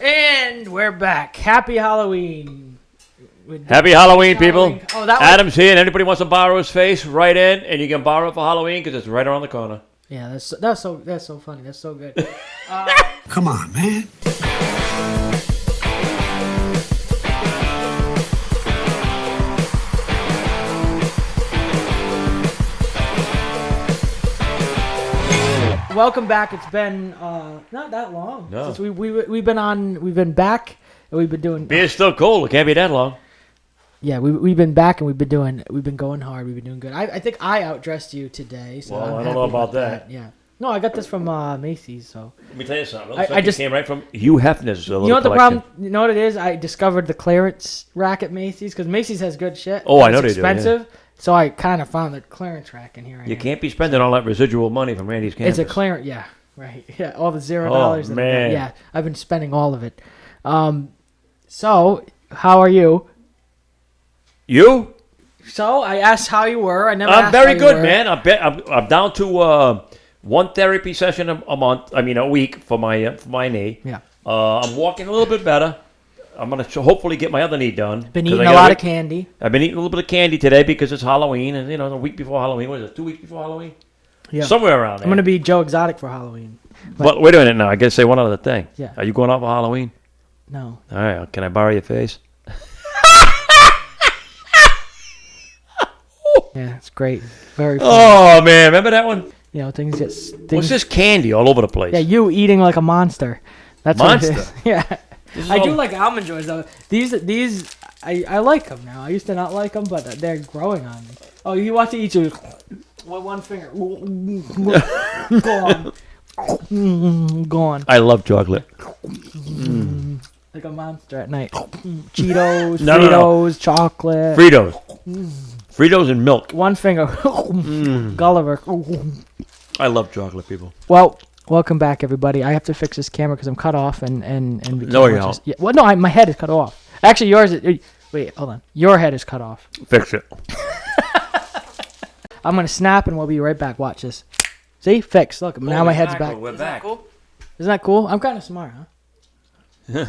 And we're back. Happy Halloween. Happy Halloween, people. Oh, that Adam's here, and anybody wants to borrow his face, write in, and you can borrow it for Halloween because it's right around the corner. Yeah, that's so funny. That's so good. Come on, man. Welcome back. It's been not that long since we've been back and we've been doing. Beer's still cold. It can't be that long. Yeah, we've been back and we've been going hard. We've been doing good. I think I outdressed you today. So Well, I'm I don't know happy about that. Yeah. No, I got this from Macy's. So Let me tell you something. I just came right from Hugh Hefner's little you know what the collection. problem? You know what it is? I discovered the clearance rack at Macy's because Macy's has good shit. Oh, I know it's they do, yeah. expensive. So I kind of found the clearance rack in here. You can't be spending all that residual money from Randy's campus. It's a clearance. Yeah. Right. Yeah. All the $0. Oh, man. Yeah. I've been spending all of it. So how are you? You? So I asked how you were. I never. I'm asked very how you good, were. man. I'm down to one therapy session a month. I mean, a week for my knee. Yeah. I'm walking a little bit better. I'm gonna hopefully get my other knee done. Been eating a lot of candy. I've been eating a little bit of candy today because it's Halloween, and the week before Halloween. What is it? 2 weeks before Halloween? Yeah. Somewhere around there. I'm gonna be Joe Exotic for Halloween. But wait a minute now. I gotta say one other thing. Yeah. Are you going out for Halloween? No. All right. Can I borrow your face? Yeah, it's great. Very fun. Oh man, remember that one? Things get. What's this candy all over the place? Yeah, you eating like a monster. That's Monster? What it is. Yeah. I do like Almond Joys though. These I like them now. I used to not like them, but they're growing on me. Oh, you want to eat your with one finger? Go on. I love chocolate. Like a monster at night. Cheetos, No, Fritos, chocolate. Fritos and milk. One finger. Gulliver. I love chocolate, people. Well, welcome back, everybody. I have to fix this camera because I'm cut off and we No, can't you're watch not. this. Yeah, well, no, my head is cut off. Actually, yours is... Wait, hold on. Your head is cut off. Fix it. I'm going to snap and we'll be right back. Watch this. See? Fix. Look, now my head's back. We're back. Cool? Isn't that cool? I'm kind of smart, huh?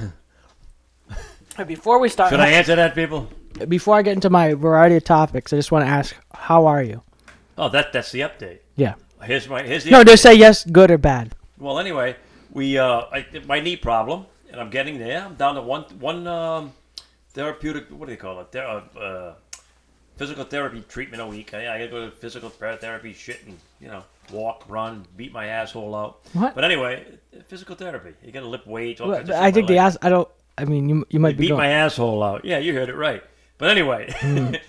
Hey, before we start... Should I answer that, people? Before I get into my variety of topics, I just want to ask, how are you? Oh, that's the update. Yeah. Here's the No, update. just say yes, good or bad. Well, anyway, my knee problem, and I'm getting there. I'm down to one therapeutic. What do they call it? Physical therapy treatment a week. I gotta go to physical therapy shit and walk, run, beat my asshole out. What? But anyway, physical therapy. You gotta lift weights. All Well, kinds of I shit think in the my ass... I don't... I mean, you might be beat going... my asshole out. Yeah, you heard it right. But anyway,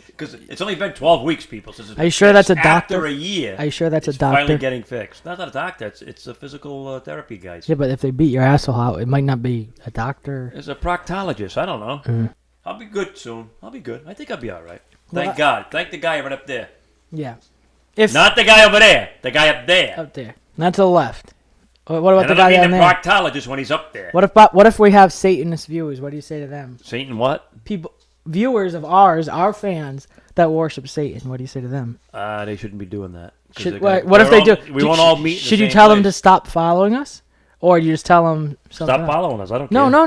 because it's only been 12 weeks, people. Since it's Are you sure that's a doctor? After a year. Are you sure that's a it's doctor? finally getting fixed. Not a doctor. It's a physical therapy guy. Yeah, but if they beat your asshole out, it might not be a doctor. It's a proctologist. I don't know. Mm. I'll be good soon. I'll be good. I think I'll be all right. Thank God. Thank the guy right up there. Yeah. If Not the guy over there. The guy up there. up there, not to the left. What about And the I guy don't down mean there? the proctologist when he's up there. What if we have Satanist viewers? What do you say to them? Satan what? People, viewers of ours, our fans that worship Satan. What do you say to them? They shouldn't be doing that. 'Cause Should, they're gonna- what if they do? We won't all meet in the Should you same tell them to place. stop following us, or you just tell them something Stop else? following us. I don't No, care. no.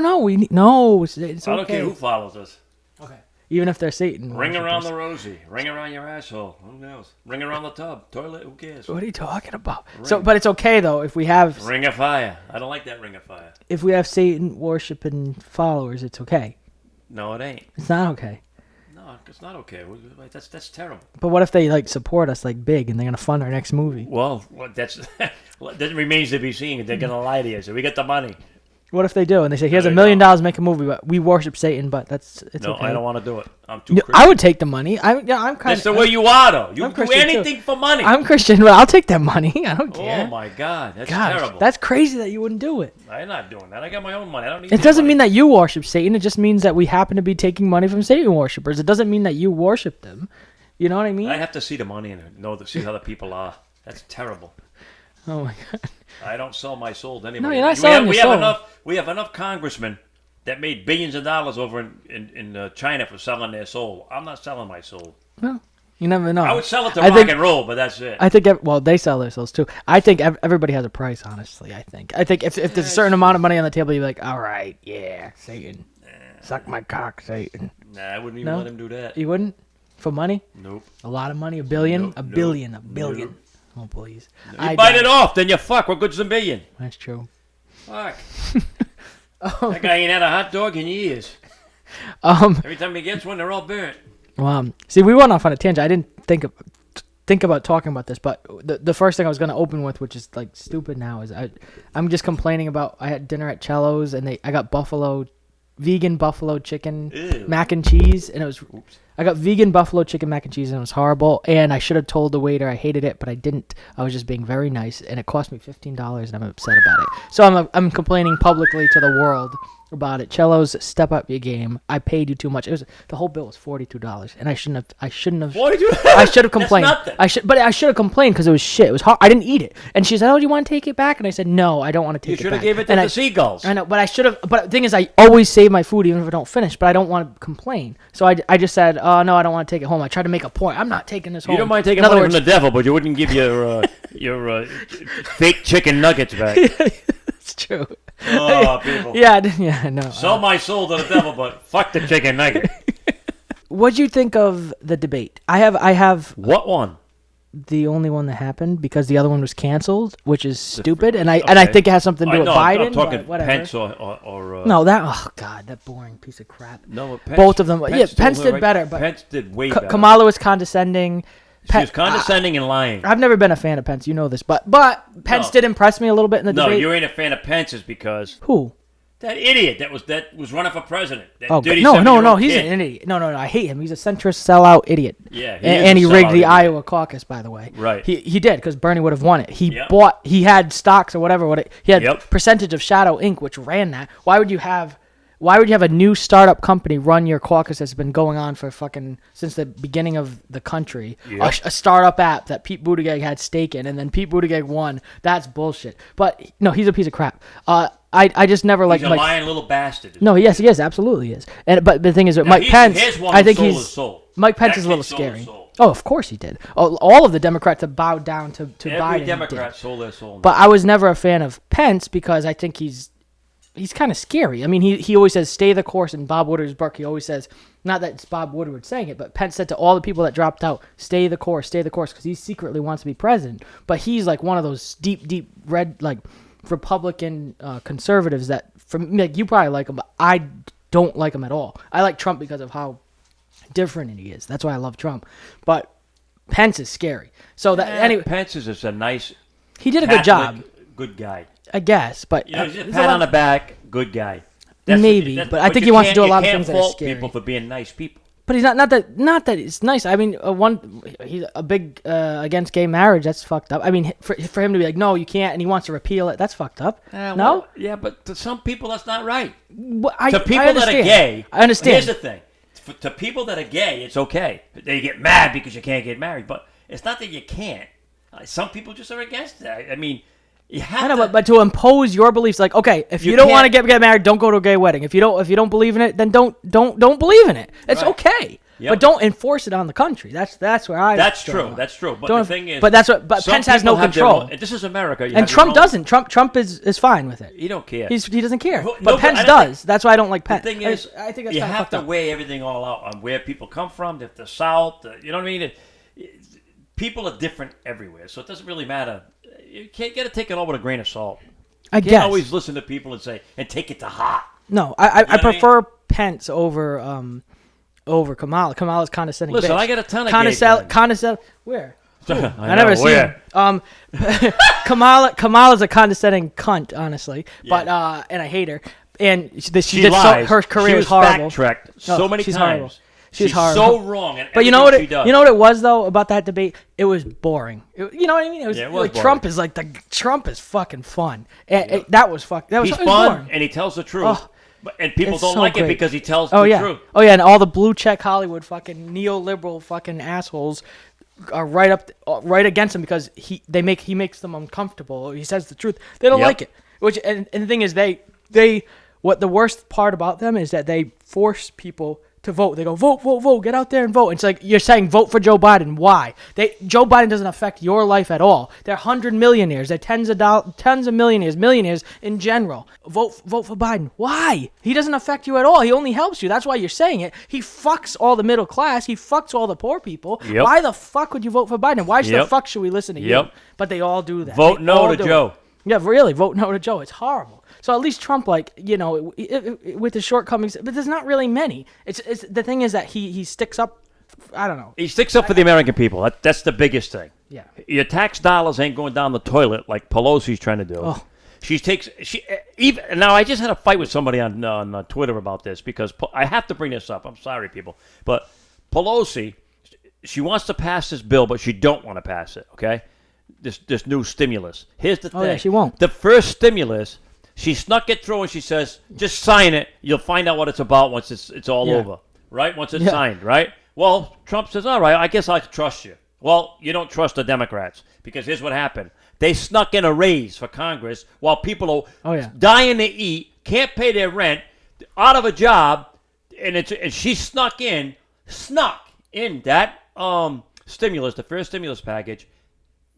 No. It's okay. I don't care who follows us. Okay. Even if they're Satan. Ring around the worshippers. rosy. Ring around your asshole. Who knows? Ring around the tub. Toilet. Who cares? What are you talking about? So, but it's okay though if we have Ring of fire. I don't like that ring of fire. Satan worshiping followers. It's okay. No, it ain't. It's not okay. No, it's not okay. That's terrible. But what if they like support us like big and they're gonna fund our next movie? Well, that remains to be seen. They're gonna lie to you. So we get the money. What if they do and they say, "Here's No, $1 they million to make a movie, but we worship Satan." But it's No, okay. I don't want to do it. I'm too. No, Christian. I would take the money. I'm kind That's the of. way you are, though. You I'm do Christian, too. anything for money. I'm Christian, but I'll take that money. I don't care. Oh my God, that's Gosh, terrible. that's crazy that you wouldn't do it. I'm not doing that. I got my own money. I don't need. It doesn't mean that you worship Satan. It just means that we happen to be taking money from Satan worshippers. It doesn't mean that you worship them. You know what I mean? I have to see the money and see how the people are. That's terrible. Oh my God. I don't sell my soul to anybody. No, you're not selling your soul. We have enough congressmen that made billions of dollars over in China for selling their soul. I'm not selling my soul. Well, You never know. I would sell it to rock and roll, but that's it. I think, well, they sell themselves too. I think everybody has a price, honestly. I think if there's a certain amount of money on the table, you're like, all right, yeah, Satan. Suck my cock, Satan. Nah, I wouldn't even let him do that. You wouldn't? For money? Nope. A lot of money? $1 billion? Nope. A billion. Nope. Oh, please. You bite it off, then you fuck. What good's a million? That's true. Fuck. That guy ain't had a hot dog in years. Every time he gets one, they're all burnt. Well, see, we went off on a tangent. I didn't think about talking about this, but the first thing I was going to open with, which is like stupid now, is I'm just complaining about, I had dinner at Cello's and I got vegan buffalo chicken mac and cheese, and it was I got vegan buffalo chicken mac and cheese, and it was horrible, and I should have told the waiter I hated it, but I didn't. I was just being very nice, and it cost me $15, and I'm upset about it. So I'm complaining publicly to the world about it. Cello's, step up your game. I paid you too much. The whole bill was $42, and I shouldn't have. $42? I should have complained. That's nothing. I should have complained because it was shit. It was hard. I didn't eat it, and she said, "Oh, do you want to take it back?" And I said, "No, I don't want to take it back." You should have gave it to the seagulls. I know, but I should have. But the thing is, I always save my food even if I don't finish. But I don't want to complain, so I just said, "Oh no, I don't want to take it home." I tried to make a point. I'm not taking this home. You don't mind taking money from the devil, but you wouldn't give your fake chicken nuggets back. It's true. Oh, people. Yeah, no. Sell my soul to the devil, but fuck the chicken nugget. What'd you think of the debate? I have What one? the only one that happened because the other one was canceled, which is stupid, and I think it has something to do with Biden. I'm talking but whatever. Pence or no, that boring piece of crap. No, Pence, both of them. Pence did better, but Pence did way better. Kamala was condescending. She was condescending and lying. I've never been a fan of Pence. You know this, but Pence did impress me a little bit in the debate. No, you ain't a fan of Pence's because who? That idiot that was running for president. No, he's an idiot. No, I hate him. He's a centrist sellout idiot. Yeah, and he rigged the Iowa caucus, by the way. Right. He did because Bernie would have won it. He had stocks or whatever. He had percentage of Shadow Inc., which ran that. Why would you have a new startup company run your caucus that's been going on for fucking since the beginning of the country? Yep. A startup app that Pete Buttigieg had stake in, and then Pete Buttigieg won. That's bullshit. But no, he's a piece of crap. I just never liked He's a lying little bastard. No, yes, he is, absolutely is. But the thing is, Mike Pence, I think Mike Pence is a little scary. Oh, of course he did. All of the Democrats have bowed down to Biden. Every Democrat sold their soul. But I was never a fan of Pence because I think he's kind of scary. I mean, he always says, stay the course. In Bob Woodward's book, he always says, not that it's Bob Woodward saying it, but Pence said to all the people that dropped out, stay the course, because he secretly wants to be president. But he's like one of those deep red, like, Republican conservatives that, you probably like him, but I don't like him at all. I like Trump because of how different he is. That's why I love Trump. But Pence is scary. So anyway, Pence is just a nice, he did a good job. Good guy. I guess, but he's a pat on the back, good guy. But I think he wants to do a lot of things that are scary. People for being nice people. But he's not that it's nice. I mean, he's a big against gay marriage. That's fucked up. I mean, for him to be like, no, you can't, and he wants to repeal it. That's fucked up. No. Yeah, but to some people, that's not right. To people that are gay, I understand. Here's the thing: to people that are gay, it's okay. They get mad because you can't get married, but it's not that you can't. Some people just are against that. I mean. I know, but to impose your beliefs, like, okay, if you don't want to get married, don't go to a gay wedding. If you don't believe in it, then don't believe in it. It's okay, but don't enforce it on the country. That's where I. That's true. But the thing is, but Pence has no control. This is America, and Trump doesn't. Trump is fine with it. He don't care. He doesn't care. But Pence does. That's why I don't like Pence. The thing is, I think you have to weigh everything all out on where people come from. If the South, you know what I mean. People are different everywhere, so it doesn't really matter. You got to take it all with a grain of salt. I guess. You can't always listen to people and take it to heart. No, I prefer Pence over Kamala. Kamala's condescending. Listen, bitch. I got a ton of condescend. Where? I never seen him. Kamala's a condescending cunt, honestly. Yeah. But and I hate her. And she did her career is horrible. She was backtracked so many times. Horrible. She's so wrong. But you know what? You know what it was though about that debate? It was boring. You know what I mean? It was like Trump is Trump is fucking fun. That was He's fun boring. And he tells the truth. And people don't like it because he tells the truth. Oh yeah, and all the blue check Hollywood fucking neoliberal fucking assholes are right against him because he makes them uncomfortable. He says the truth. They don't like it. And the thing is what the worst part about them is that they force people to vote. They go, vote, vote, vote. Get out there and vote. It's like you're saying vote for Joe Biden. Why? Joe Biden doesn't affect your life at all. They're 100 millionaires. They're tens of millionaires in general. Vote for Biden. Why? He doesn't affect you at all. He only helps you. That's why you're saying it. He fucks all the middle class. He fucks all the poor people. Yep. Why the fuck would you vote for Biden? Why the fuck should we listen to you? But they all do that. Vote no to Joe. Yeah, really, vote no to Joe. It's horrible. So at least Trump, with his shortcomings, but there's not really many. It's the thing is that he sticks up. I don't know. He sticks up for the American people. That's the biggest thing. Yeah. Your tax dollars ain't going down the toilet like Pelosi's trying to do. Oh. Now I just had a fight with somebody on Twitter about this because I have to bring this up. I'm sorry, people, but Pelosi, she wants to pass this bill, but she don't want to pass it. Okay. This new stimulus. Here's the thing. Yeah, she won't. The first stimulus, she snuck it through and she says, just sign it. You'll find out what it's about once it's all over. Right? Once it's signed, right? Well, Trump says, all right, I guess I can trust you. Well, you don't trust the Democrats because here's what happened. They snuck in a raise for Congress while people are dying to eat, can't pay their rent, out of a job, and she snuck in that stimulus, the first stimulus package,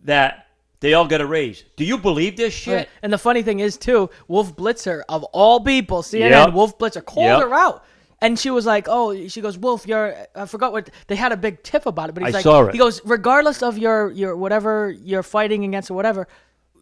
that they all get a raise. Do you believe this shit? Right. And the funny thing is, too, Wolf Blitzer, of all people, CNN, Wolf Blitzer called her out. And she was like, she goes, Wolf, I forgot what, they had a big tiff about it. But he's saw it. He goes, regardless of your whatever you're fighting against or whatever,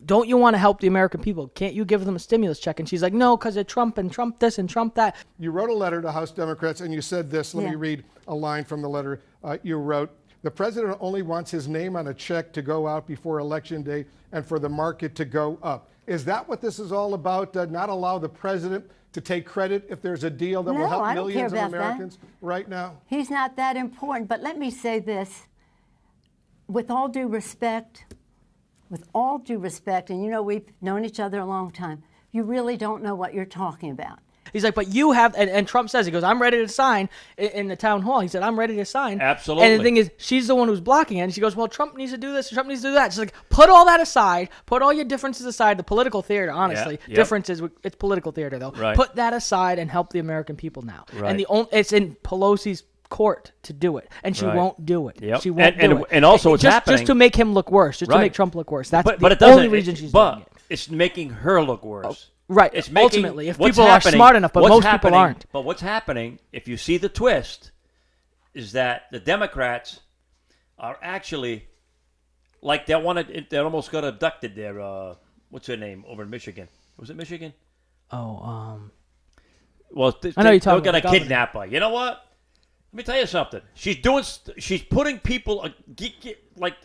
don't you want to help the American people? Can't you give them a stimulus check? And she's like, no, because of Trump and Trump this and Trump that. You wrote a letter to House Democrats and you said this. Let me read a line from the letter you wrote. The president only wants his name on a check to go out before Election Day and for the market to go up. Is that what this is all about? Not allow the president to take credit if there's a deal that will help millions of Americans right now? He's not that important. But let me say this. With all due respect, and we've known each other a long time, you really don't know what you're talking about. He's like, but you have, and Trump says, he goes, I'm ready to sign in the town hall. He said, I'm ready to sign. Absolutely. And the thing is, she's the one who's blocking it. And she goes, well, Trump needs to do this, Trump needs to do that. She's like, put all that aside, put all your differences aside, the political theater, honestly. Differences, it's political theater, though. Right. Put that aside and help the American people now. Right. And it's in Pelosi's court to do it. And she won't do it. Yep. She won't do it. And also what's happening. Just to make him look worse, to make Trump look worse. That's but the only reason she's doing it. It's making her look worse. Right. It's making, ultimately, if people are smart enough, but most people aren't. But what's happening, if you see the twist, is that the Democrats are actually, like they almost got abducted there. What's her name over in Michigan? Was it Michigan? Oh, well, I know you're talking they're about going to kidnap her. You know what? Let me tell you something. She's putting people, like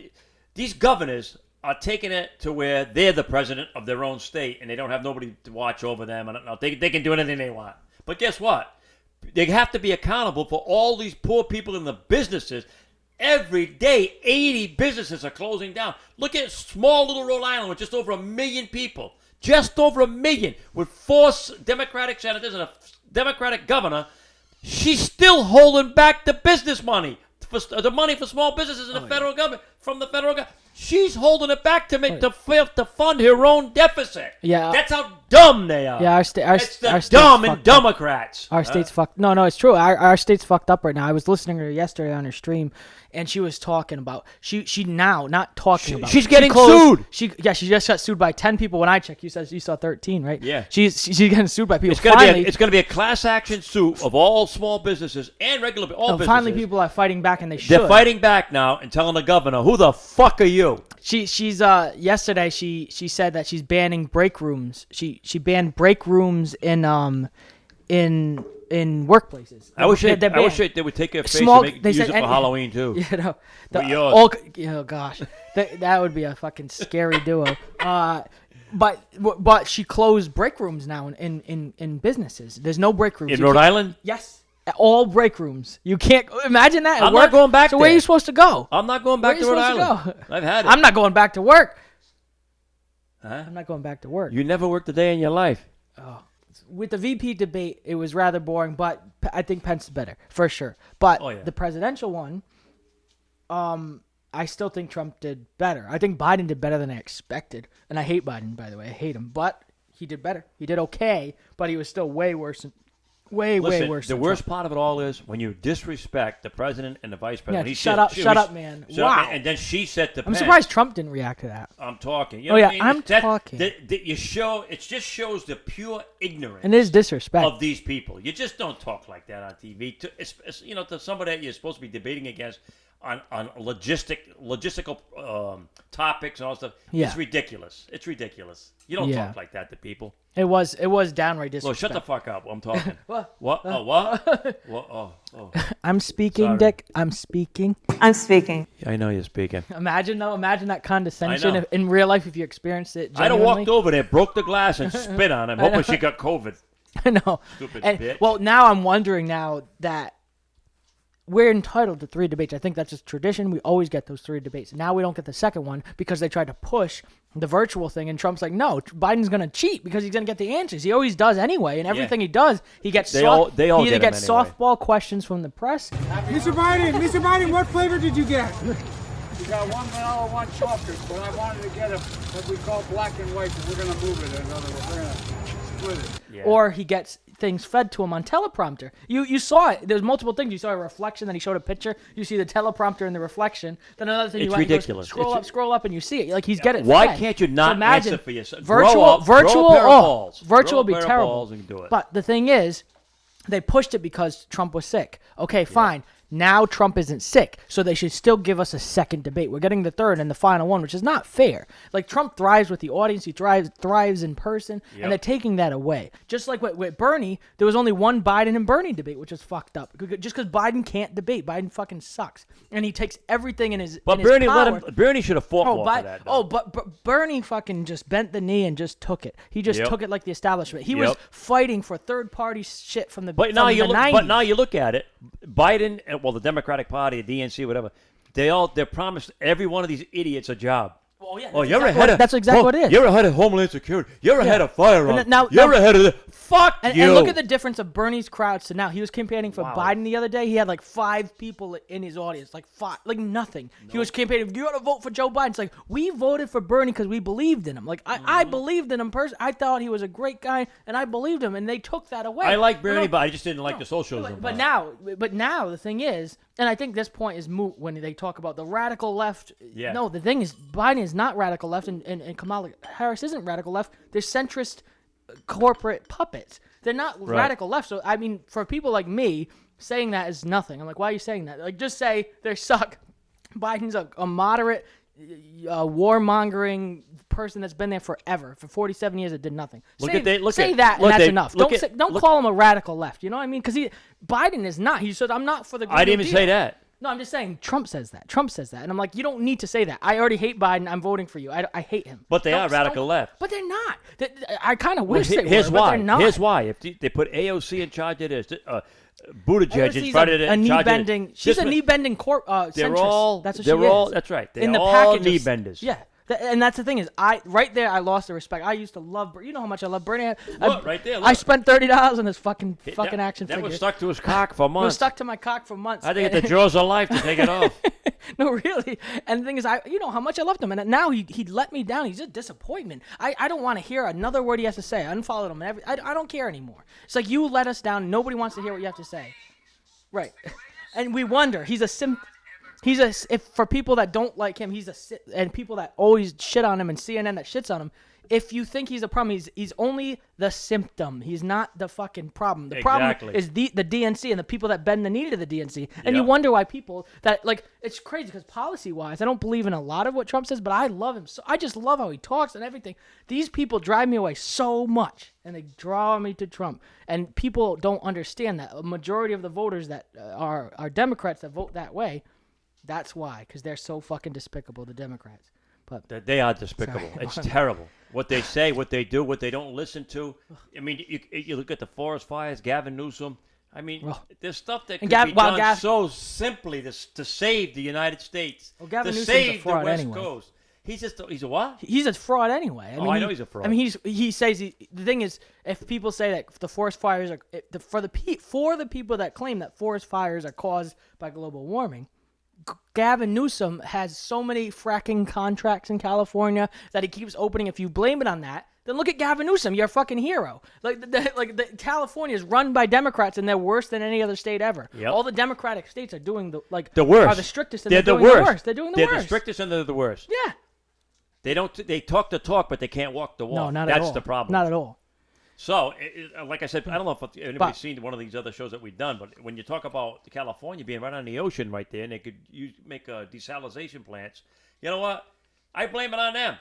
these governors are taking it to where they're the president of their own state and they don't have nobody to watch over them. I don't know. They can do anything they want. But guess what? They have to be accountable for all these poor people in the businesses. Every day, 80 businesses are closing down. Look at small little Rhode Island with just over 1 million people. Just over 1 million with 4 Democratic senators and a Democratic governor. She's still holding back the business money, the money for small businesses in the federal government, from the federal government. She's holding it back to fund her own deficit. Yeah, that's how dumb they are. Yeah, our state's dumb and Democrats. Our state's fucked. No, it's true. Our state's fucked up right now. I was listening to her yesterday on her stream, and she was talking about she's getting sued. She just got sued by 10 people. When I checked, you saw 13, right? Yeah, she's getting sued by people. It's going to be a class action suit of all small businesses and regular businesses. Finally, people are fighting back, and they're fighting back now and telling the governor, "Who the fuck are you?" She's yesterday she said that she's banning break rooms. She banned break rooms in workplaces. I wish they would take her face and use it for Halloween too. You know, oh gosh, that would be a fucking scary duo. But she closed break rooms now in businesses. There's no break rooms in Rhode Island. Yes. All break rooms. You can't imagine that. I'm not going back. So where are you supposed to go? I'm not going back to Rhode Island. I've had it. I'm not going back to work. Huh? I'm not going back to work. You never worked a day in your life. Oh, with the VP debate, it was rather boring, but I think Pence is better for sure. But the presidential one, I still think Trump did better. I think Biden did better than I expected, and I hate Biden, by the way. I hate him, but he did better. He did okay, but he was still way worse Way Listen, worse. The than worst Trump. part of it all is when you disrespect the president and the vice president. Yeah, He shut said- up, man. shut Wow. up, and then she said to I'm Pence, surprised Trump didn't react to that. I'm talking. You Oh, know yeah, what I mean? I'm talking. You show. It just shows the pure ignorance. And it is disrespect. Of these people. You just don't talk like that on TV. To somebody that you're supposed to be debating against on logistical topics and all stuff. Yeah. It's ridiculous. It's ridiculous. You don't Yeah. talk like that to people. It was downright Look, disrespect. shut the fuck up. I'm talking. What? What? Oh, what? What? Oh. I'm speaking, Sorry. Dick. I'm speaking. I'm speaking. I know you're speaking. Imagine that condescension I know. in real life if you experienced it. I'd have genuinely. walked over there, broke the glass, and spit on him, hoping she got COVID. I know. Stupid And, bitch. well, now I'm wondering now that we're entitled to 3 debates. I think that's just tradition. We always get those 3 debates. Now we don't get the second one because they tried to push the virtual thing, and Trump's like, no, Biden's going to cheat because he's going to get the answers. He always does anyway, and everything he does, he gets They all he either get 'em gets anyway. softball questions from the press. Mr. Biden, what flavor did you get? We got one vanilla, one chocolate, but I wanted to get what we call black and white, but we're going to move it. In other words, we're going to split it. Yeah. Or he gets things fed to him on teleprompter. You saw it. There's multiple things. You saw a reflection, then he showed a picture. You see the teleprompter in the reflection. Then another thing. It's you went, he goes, ridiculous. scroll up, and you see it. Like he's getting. Why fed. can't you not So imagine, answer for yourself? Virtual, Grow up, virtual, grow a pair of balls. virtual Grow would a be pair of terrible. balls and do it. But the thing is, they pushed it because Trump was sick. Okay, fine. Now Trump isn't sick, so they should still give us a second debate. We're getting the third and the final one, which is not fair. Like, Trump thrives with the audience. He thrives in person, and they're taking that away. Just like with Bernie, there was only one Biden and Bernie debate, which is fucked up. Just because Biden can't debate. Biden fucking sucks. And he takes everything in his But in his Bernie power. Bernie should have fought more for that. Though. But Bernie fucking just bent the knee and just took it. He just took it like the establishment. He was fighting for third-party shit from the But now you the look. 90s. But now you look at it. Biden, the Democratic Party, the DNC, whatever. They promised every one of these idiots a job. Well, yeah, Oh, you're ahead of. that's exactly what it is. You're ahead of Homeland Security. You're ahead of firearms. Now- You're ahead of the. Fuck And you. look at the difference of Bernie's crowds to now. He was campaigning for Biden the other day. He had like 5 people in his audience, like 5, like nothing. He was campaigning. You got to vote for Joe Biden. It's like, we voted for Bernie because we believed in him. Like I believed in him personally. I thought he was a great guy, and I believed him. And they took that away. I like Bernie, but I just didn't like the socialism. But now the thing is, and I think this point is moot when they talk about the radical left. Yeah. No, the thing is, Biden is not radical left, and Kamala Harris isn't radical left. They're centrist corporate puppets. They're not radical left. So, I mean, for people like me, saying that is nothing. I'm like, why are you saying that? Like, just say they suck. Biden's a moderate, warmongering person that's been there forever. For 47 years, it did nothing. Say that, and that's enough. Don't call him a radical left. You know what I mean? Because Biden is not. He said, I'm not for the Green I didn't New even Deal. say that. No, I'm just saying Trump says that. And I'm like, you don't need to say that. I already hate Biden. I'm voting for you. I hate him. But they are radical left. But they're not. I kind of wish they were, Here's but why. they're not. Here's why. If they put AOC in charge of this, Buttigieg in AOC's front of it. a knee bending. She's a knee bending centrist. They're all. That's what they're she all. is. That's right. They're in the all package knee of, benders. Yeah. And that's the thing is, right there, I lost the respect. I used to love, you know how much I love Bernie. Right there, look. I spent $30 on this fucking action that figure. was stuck to his cock for It was months. stuck to my cock for months. I think it's the jaws of life to take it off. No, really. And the thing is, you know how much I loved him, and now he let me down. He's a disappointment. I don't want to hear another word he has to say. I unfollowed him. I don't care anymore. It's like, you let us down. Nobody wants to hear what you have to say. Right. And we wonder. If for people that don't like him, and people that always shit on him, and CNN that shits on him, if you think he's a problem, he's only the symptom. He's not the fucking problem. The problem is the DNC and the people that bend the knee to the DNC. And you wonder why people that, like, it's crazy because policy-wise, I don't believe in a lot of what Trump says, but I love him. So I just love how he talks and everything. These people drive me away so much, and they draw me to Trump. And people don't understand that. A majority of the voters that are Democrats that vote that way, that's why, because they're so fucking despicable, the Democrats. But They are despicable. Sorry. It's terrible. What they say, what they do, what they don't listen to. I mean, you look at the forest fires, Gavin Newsom. I mean, there's stuff that could be done so simply to save the United States, Gavin to Newsom's save a fraud the West anyway. He's a what? He's a fraud anyway. I know he's a fraud. I mean, he says the thing is, if people say that the forest fires are for the people that claim that forest fires are caused by global warming, Gavin Newsom has so many fracking contracts in California that he keeps opening. If you blame it on that, Then look at Gavin Newsom. You're a fucking hero. The California is run by Democrats, and they're worse than any other state ever. Yep. All the Democratic states are doing the worst. Are the strictest, and they're doing worst. the worst. They're doing the worst. They're the strictest, and they're the worst. Yeah. They talk the talk, but they can't walk the walk. No, not at all. That's the problem. Not at all. So, like I said, I don't know if anybody's seen one of these other shows that we've done, but when you talk about California being right on the ocean right there, and they could make desalination plants, you know what? I blame it on them.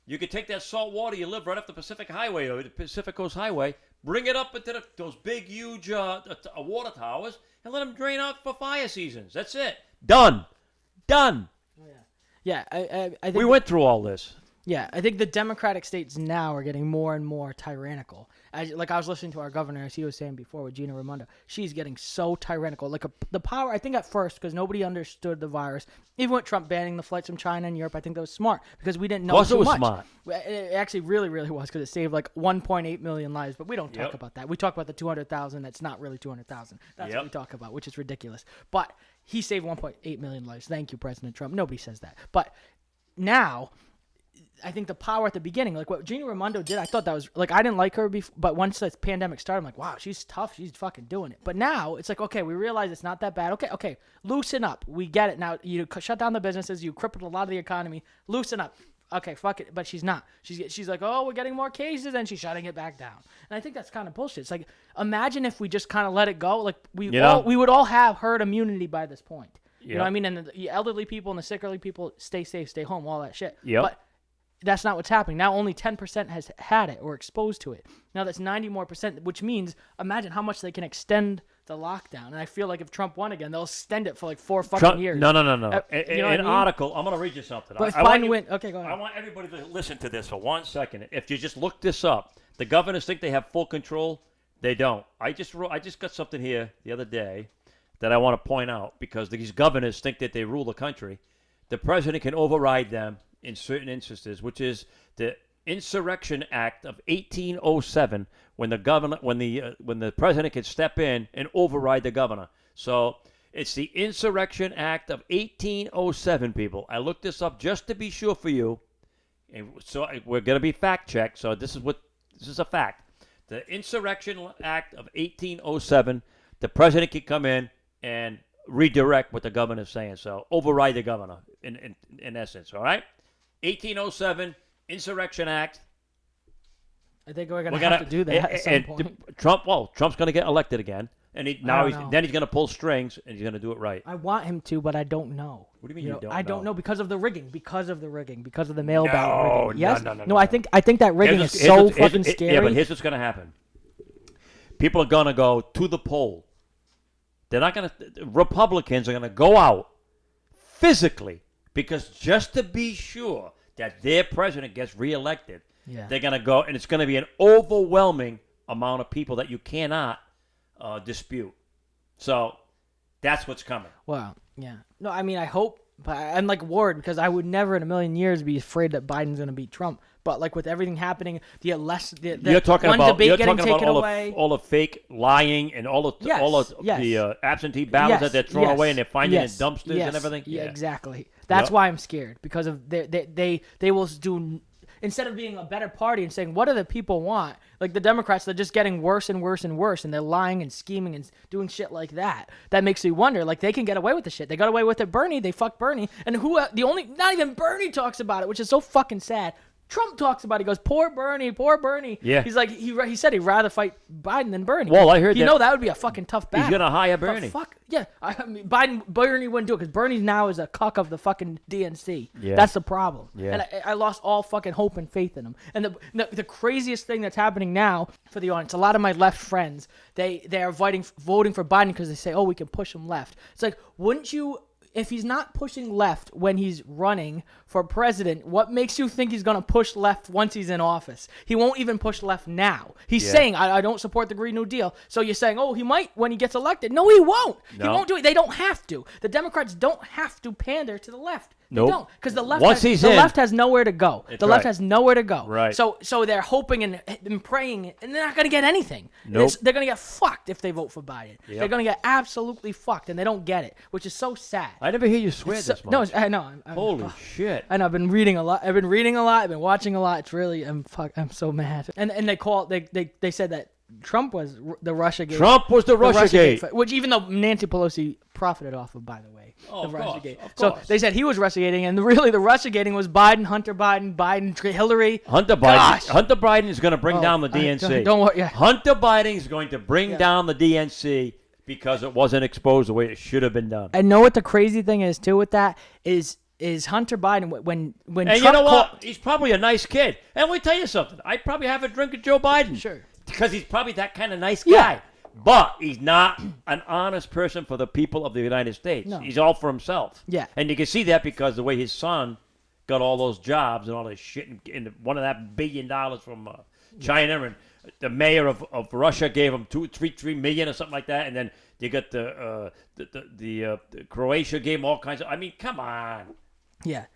You could take that salt water you live right off the Pacific Highway or the Pacific Coast Highway, bring it up into those big, huge water towers, and let them drain out for fire seasons. That's it. Done. Yeah, I think We went through all this. Yeah, I think the Democratic states now are getting more and more tyrannical. I was listening to our governor, as he was saying before with Gina Raimondo. She's getting so tyrannical. The power, I think at first, because nobody understood the virus, even with Trump banning the flights from China and Europe, I think that was smart because we didn't know Also, too it was much. smart. It actually really, really was because it saved like 1.8 million lives, but we don't talk Yep. about that. We talk about the 200,000 that's not really 200,000. That's Yep. what we talk about, which is ridiculous. But he saved 1.8 million lives. Thank you, President Trump. Nobody says that. But now, I think the power at the beginning, like what Gina Raimondo did, I thought that was, like, I didn't like her before, but once this pandemic started, I'm like, wow, she's tough. She's fucking doing it. But now it's like, okay, we realize it's not that bad. Okay, loosen up. We get it now. You shut down the businesses. You crippled a lot of the economy. Loosen up. Okay, fuck it. But she's not. She's like, oh, we're getting more cases, and she's shutting it back down. And I think that's kind of bullshit. It's like, imagine if we just kind of let it go. Like, we would all have herd immunity by this point. You know what I mean? And the elderly people and the sickly people, stay safe, stay home, all that shit. Yep. But that's not what's happening. Now only 10% has had it or exposed to it. Now that's 90% more, which means imagine how much they can extend the lockdown. And I feel like if Trump won again, they'll extend it for like 4 fucking years. No. You know what I mean? Article, I'm going to read you something. But if I want Biden you- win, okay, go ahead. I want everybody to listen to this for 1 second. If you just look this up, the governors think they have full control. They don't. I just got something here the other day that I want to point out because these governors think that they rule the country. The president can override them in certain instances, which is the Insurrection Act of 1807, when the president can step in and override the governor. So it's the Insurrection Act of 1807, people. I looked this up just to be sure for you, and so we're going to be fact checked. So this is a fact. The Insurrection Act of 1807, the president can come in and redirect what the governor's saying. So override the governor in essence. All right. 1807 Insurrection Act. I think we're going to have to do that at some point. Trump's going to get elected again, and he's going to pull strings, and he's going to do it right. I want him to, but I don't know. What do you mean you don't I don't know? know because of the rigging, because of the mail ballot rigging. Yes? No. I think that rigging is so fucking scary. Yeah, but here's what's going to happen. People are going to go to the poll. They're not going to. Republicans are going to go out physically because just to be sure that their president gets reelected, they're going to go, and it's going to be an overwhelming amount of people that you cannot dispute. So that's what's coming. Well, yeah. No, I mean, I hope, but I'm like Ward because I would never in a million years be afraid that Biden's going to beat Trump. But like with everything happening, you're talking about all the fake lying and all the absentee ballots that they're throwing away and they're finding in dumpsters and everything. Yeah, exactly. That's why I'm scared because of they will do. Instead of being a better party and saying, what do the people want? Like the Democrats, they're just getting worse and worse and worse, and they're lying and scheming and doing shit like that. That makes me wonder, like, they can get away with the shit. They got away with it. Bernie, they fucked Bernie. And not even Bernie talks about it, which is so fucking sad. Trump talks about it. He goes, poor Bernie, poor Bernie. Yeah. He's like, he said he'd rather fight Biden than Bernie. Well, I heard that. You know that would be a fucking tough battle. He's going to hire Bernie. Fuck, yeah. I mean, Bernie wouldn't do it because Bernie now is a cuck of the fucking DNC. Yeah. That's the problem. Yeah. And I lost all fucking hope and faith in him. And the craziest thing that's happening now for the audience, a lot of my left friends, they are voting for Biden because they say, oh, we can push him left. It's like, wouldn't you... If he's not pushing left when he's running for president, what makes you think he's going to push left once he's in office? He won't even push left now. He's saying, I don't support the Green New Deal. So you're saying, oh, he might when he gets elected. No, he won't. No. He won't do it. They don't have to. The Democrats don't have to pander to the left. Nope. They don't, because the left Once has nowhere to go. It's The left right. has nowhere to go. Right. So they're hoping and praying, and they're not going to get anything. Nope. They're going to get fucked if they vote for Biden. Yep. They're going to get absolutely fucked, and they don't get it, which is so sad. I never hear you swear It's this so- no, much. I know. Holy shit. I know. I've been reading a lot. I've been watching a lot. It's really, I'm so mad. And they said that Trump was the Russiagate. Trump was the Russiagate. Which even though Nancy Pelosi profited off of, by the way. Oh, the of course, Russiagate. of So course. they said he was Russiagating, and really the Russiagating was Biden, Hunter Biden, Hillary. Hunter Biden. Gosh. Hunter Biden is going to bring down the DNC. Don't worry. Yeah. Hunter Biden is going to bring down the DNC because it wasn't exposed the way it should have been done. I know what the crazy thing is too with that is Hunter Biden when And Trump you know what? called, He's probably a nice kid. And let me tell you something. I'd probably have a drink with Joe Biden. Sure. Because he's probably that kind of nice guy. Yeah. But he's not an honest person for the people of the United States. No. He's all for himself. Yeah. And you can see that because the way his son got all those jobs and all this shit, and one of that $1 billion from China, and the mayor of Russia gave him $3 million or something like that, and then you got the Croatia gave him all kinds of. I mean, come on. Yeah,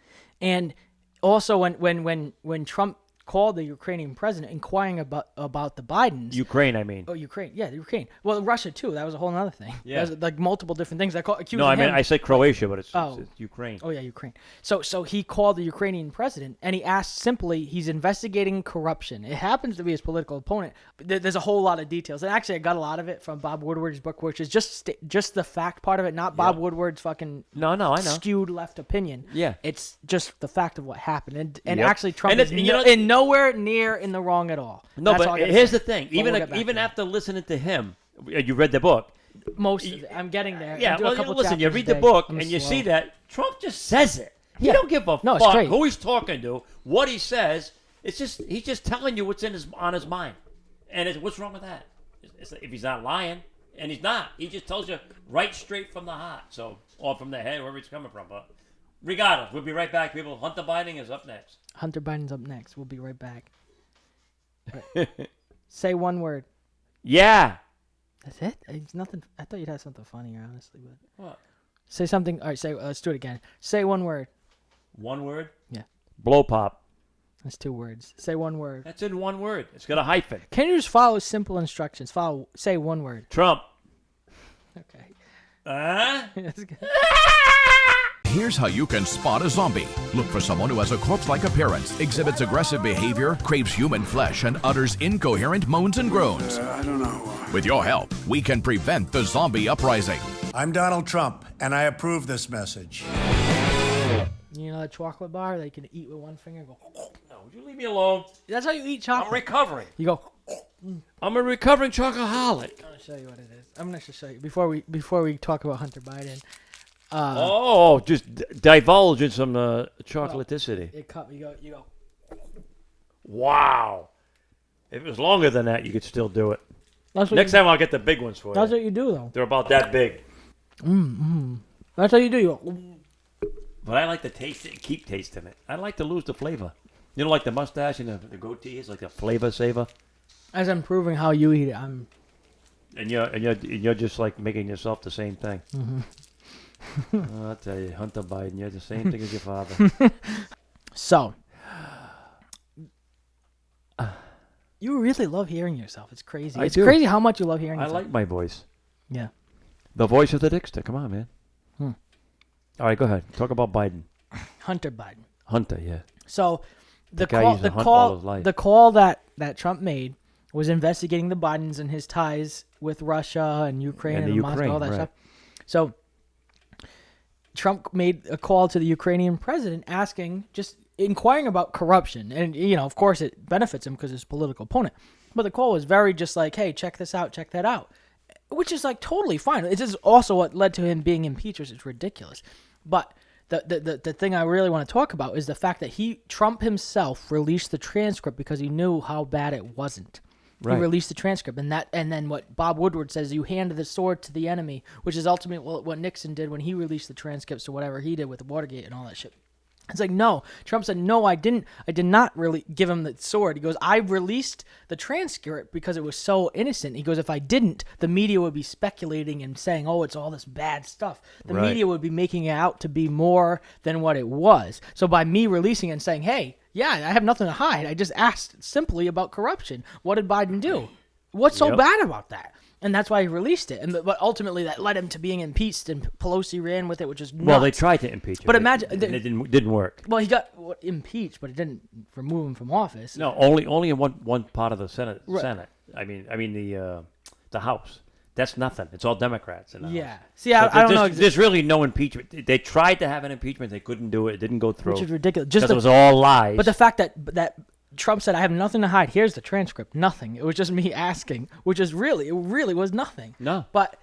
and also when Trump called the Ukrainian president inquiring about the Bidens. Ukraine, I mean. Oh, Ukraine. Yeah, Ukraine. Well, Russia too. That was a whole other thing. Yeah. That was like multiple different things. Accusing No, I mean him. I said Croatia, but it's Oh. Ukraine. Oh yeah, Ukraine. So he called the Ukrainian president and he asked simply, he's investigating corruption. It happens to be his political opponent. But there's a whole lot of details, and actually I got a lot of it from Bob Woodward's book, which is just the fact part of it, not Bob Woodward's fucking No, I know. skewed left opinion. Yeah. It's just the fact of what happened, and Yep. actually Trump And is you know- in nowhere near in the wrong at all. No, That's all but I gotta here's say. the thing. But we'll get back to Even that. after listening to him, you read the book. Most of it, I'm getting there. Yeah, I do a well, couple listen, you chapters read a the day. book I'm and you slow. see that Trump just says it. He Yeah. don't give a No, it's fuck great. who he's talking to, what he says. It's just he's just telling you what's on his mind, and what's wrong with that? If he's not lying, and he's not, he just tells you right straight from the heart, or from the head, wherever it's coming from. But regardless, we'll be right back, people. Hunter Biden is up next. Hunter Biden's up next. We'll be right back. Say one word. Yeah. That's it? It's nothing. I thought you'd have something funnier, honestly. But What? say something. All right, let's do it again. Say one word. One word. Yeah. Blow pop. That's 2 words. Say one word. That's in one word. It's got a hyphen. Can you just follow simple instructions? Say one word. Trump. Okay. Huh? Here's how you can spot a zombie. Look for someone who has a corpse-like appearance, exhibits aggressive behavior, craves human flesh, and utters incoherent moans and groans. I don't know. With your help, we can prevent the zombie uprising. I'm Donald Trump, and I approve this message. You know that chocolate bar that you can eat with one finger? Go. No, would you leave me alone? That's how you eat I'm chocolate. recovering. You go. I'm a recovering chocoholic. I'm gonna show you what it is. I'm gonna just show you before we talk about Hunter Biden. Just divulge in some chocolaticity. It cut. You go. Wow. If it was longer than that, you could still do it. That's what Next time I'll get the big ones for That's you. what you do though. They're about that big. That's how you do. You go. But I like to taste it and keep tasting it. I like to lose the flavor. You know, like the mustache and the goatee is like a flavor saver. As I'm proving how you eat it, I'm. And you're just like making yourself the same thing. Mm-hmm. I'll tell you, Hunter Biden, you're the same thing as your father. So. You really love hearing yourself. It's crazy. I It's do. crazy how much you love hearing I yourself. like my voice. Yeah. The voice of the Dicksta. Come on, man. All right, go ahead. Talk about Biden. Hunter Biden. Hunter, yeah. So the guy call, used the to hunt all call, his life. the call that Trump made was investigating the Bidens and his ties with Russia and Ukraine And and, the Moscow, Ukraine, all that right. stuff. So Trump made a call to the Ukrainian president asking, just inquiring about corruption. And, of course it benefits him because it's a political opponent. But the call was very just like, hey, check this out, check that out. Which is like totally fine. This is also what led to him being impeached, which is ridiculous. But the thing I really want to talk about is the fact that Trump himself released the transcript because he knew how bad it wasn't. Right. He released the transcript, and then what Bob Woodward says, you hand the sword to the enemy, which is ultimately what Nixon did when he released the transcripts to whatever he did with Watergate and all that shit. It's like, no. Trump said, no, I didn't. I did not really give him the sword. He goes, I released the transcript because it was so innocent. He goes, if I didn't, the media would be speculating and saying, oh, it's all this bad stuff. The media would be making it out to be more than what it was. So by me releasing it and saying, hey, yeah, I have nothing to hide. I just asked simply about corruption. What did Biden do? What's so bad about that? And that's why he released it. But ultimately, that led him to being impeached, and Pelosi ran with it, which is nuts. Well, they tried to impeach him. But imagine... It didn't work. Well, he got impeached, but it didn't remove him from office. No, only in one part of the Senate. Right. Senate. I mean the House. That's nothing. It's all Democrats. Yeah. See, I don't know. There's really no impeachment. They tried to have an impeachment. They couldn't do it. It didn't go through. Which is ridiculous. Because it was all lies. But the fact that Trump said, I have nothing to hide. Here's the transcript. Nothing. It was just me asking, which is it really was nothing. No. But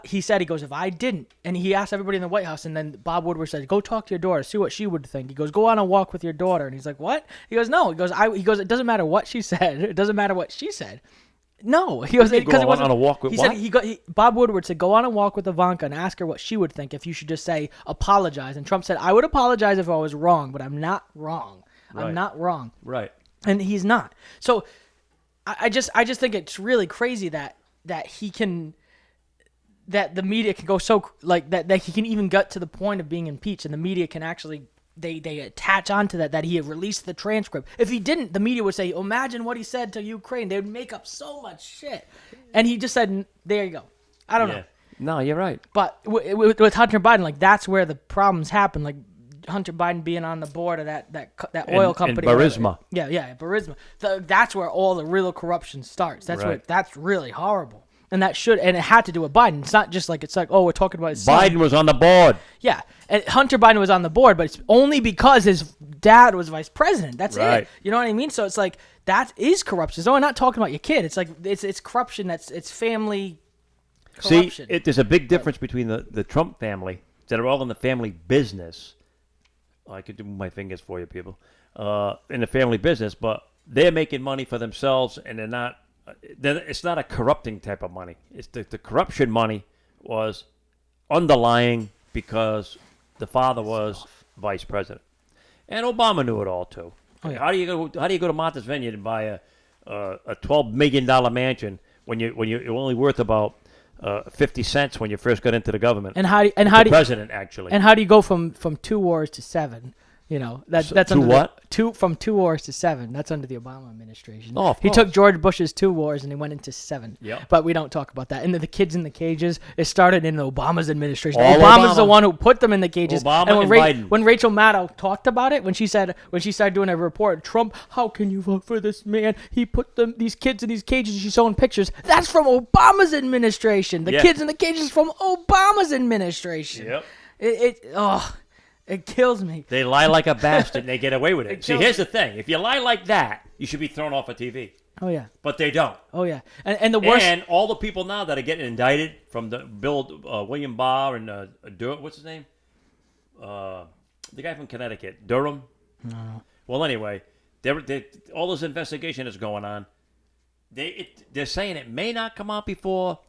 he said, he goes, if I didn't, and he asked everybody in the White House, and then Bob Woodward said, go talk to your daughter, see what she would think. He goes, go on a walk with your daughter. And he's like, what? He goes, no. He goes, it doesn't matter what she said. It doesn't matter what she said. No, he goes, because it wasn't on a walk with. He what? said Bob Woodward said, go on a walk with Ivanka and ask her what she would think if you should just say apologize. And Trump said, I would apologize if I was wrong, but I'm not wrong. Right. I'm not wrong. Right. And he's not. So I just think it's really crazy that he can, that the media can go so like that he can even get to the point of being impeached, and the media can actually. They attach onto that he had released the transcript. If he didn't, the media would say, imagine what he said to Ukraine. They would make up so much shit. And he just said, there you go. I don't know. No, you're right. But with Hunter Biden, like, that's where the problems happen. Like, Hunter Biden being on the board of that oil company. And Burisma. Yeah, Burisma. That's where all the real corruption starts. That's really horrible. And it had to do with Biden. It's not just like, oh, we're talking about his son. Biden was on the board. Yeah, and Hunter Biden was on the board, but it's only because his dad was vice president. That's it. You know what I mean? So it's like, that is corruption. So we're not talking about your kid. It's like, it's corruption. It's family corruption. See, there's a big difference between the Trump family that are all in the family business. I could do my fingers for you, people. In the family business, but they're making money for themselves, and they're not. It's not a corrupting type of money. It's the corruption money was underlying because the father was vice president, and Obama knew it all too. Oh, yeah. How do you go to Martha's Vineyard and buy a $12 million mansion when you're only worth about 50 cents when you first got into the government? And how do you, president actually? And how do you go from 2 wars to 7? You know, that's under what? From 2 wars to 7. That's under the Obama administration. Oh, he took George Bush's 2 wars and he went into 7. Yep. But we don't talk about that. And the kids in the cages, it started in Obama's administration. Obama's the one who put them in the cages. Obama and when Biden. When Rachel Maddow talked about it, when she started doing a report, Trump, how can you vote for this man? He put these kids in these cages. She's showing pictures. That's from Obama's administration. The kids in the cages from Obama's administration. Yep. It kills me. They lie like a bastard and they get away with it. See, here's the thing. If you lie like that, you should be thrown off of TV. Oh, yeah. But they don't. Oh, yeah. And the worst... And all the people now that are getting indicted from the William Barr and what's his name? The guy from Connecticut. Durham? No. Well, anyway, all this investigation is going on. They're saying it may not come out before...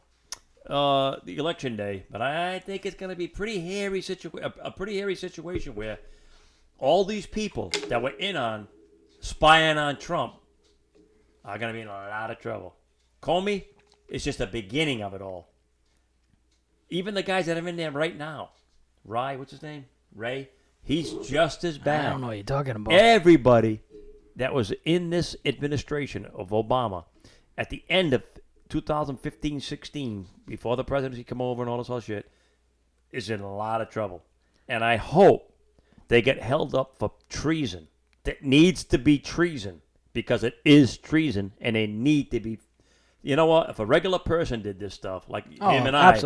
the election day, but I think it's going to be a pretty hairy situation where all these people that were in on spying on Trump are going to be in a lot of trouble. Comey is just the beginning of it all. Even the guys that are in there right now, what's his name? Ray, he's just as bad. I don't know what you're talking about. Everybody that was in this administration of Obama at the end of 2015-16, before the presidency come over and all this whole shit, is in a lot of trouble. And I hope they get held up for treason. That needs to be treason, because it is treason, and they need to be... You know what? If a regular person did this stuff, like him and I,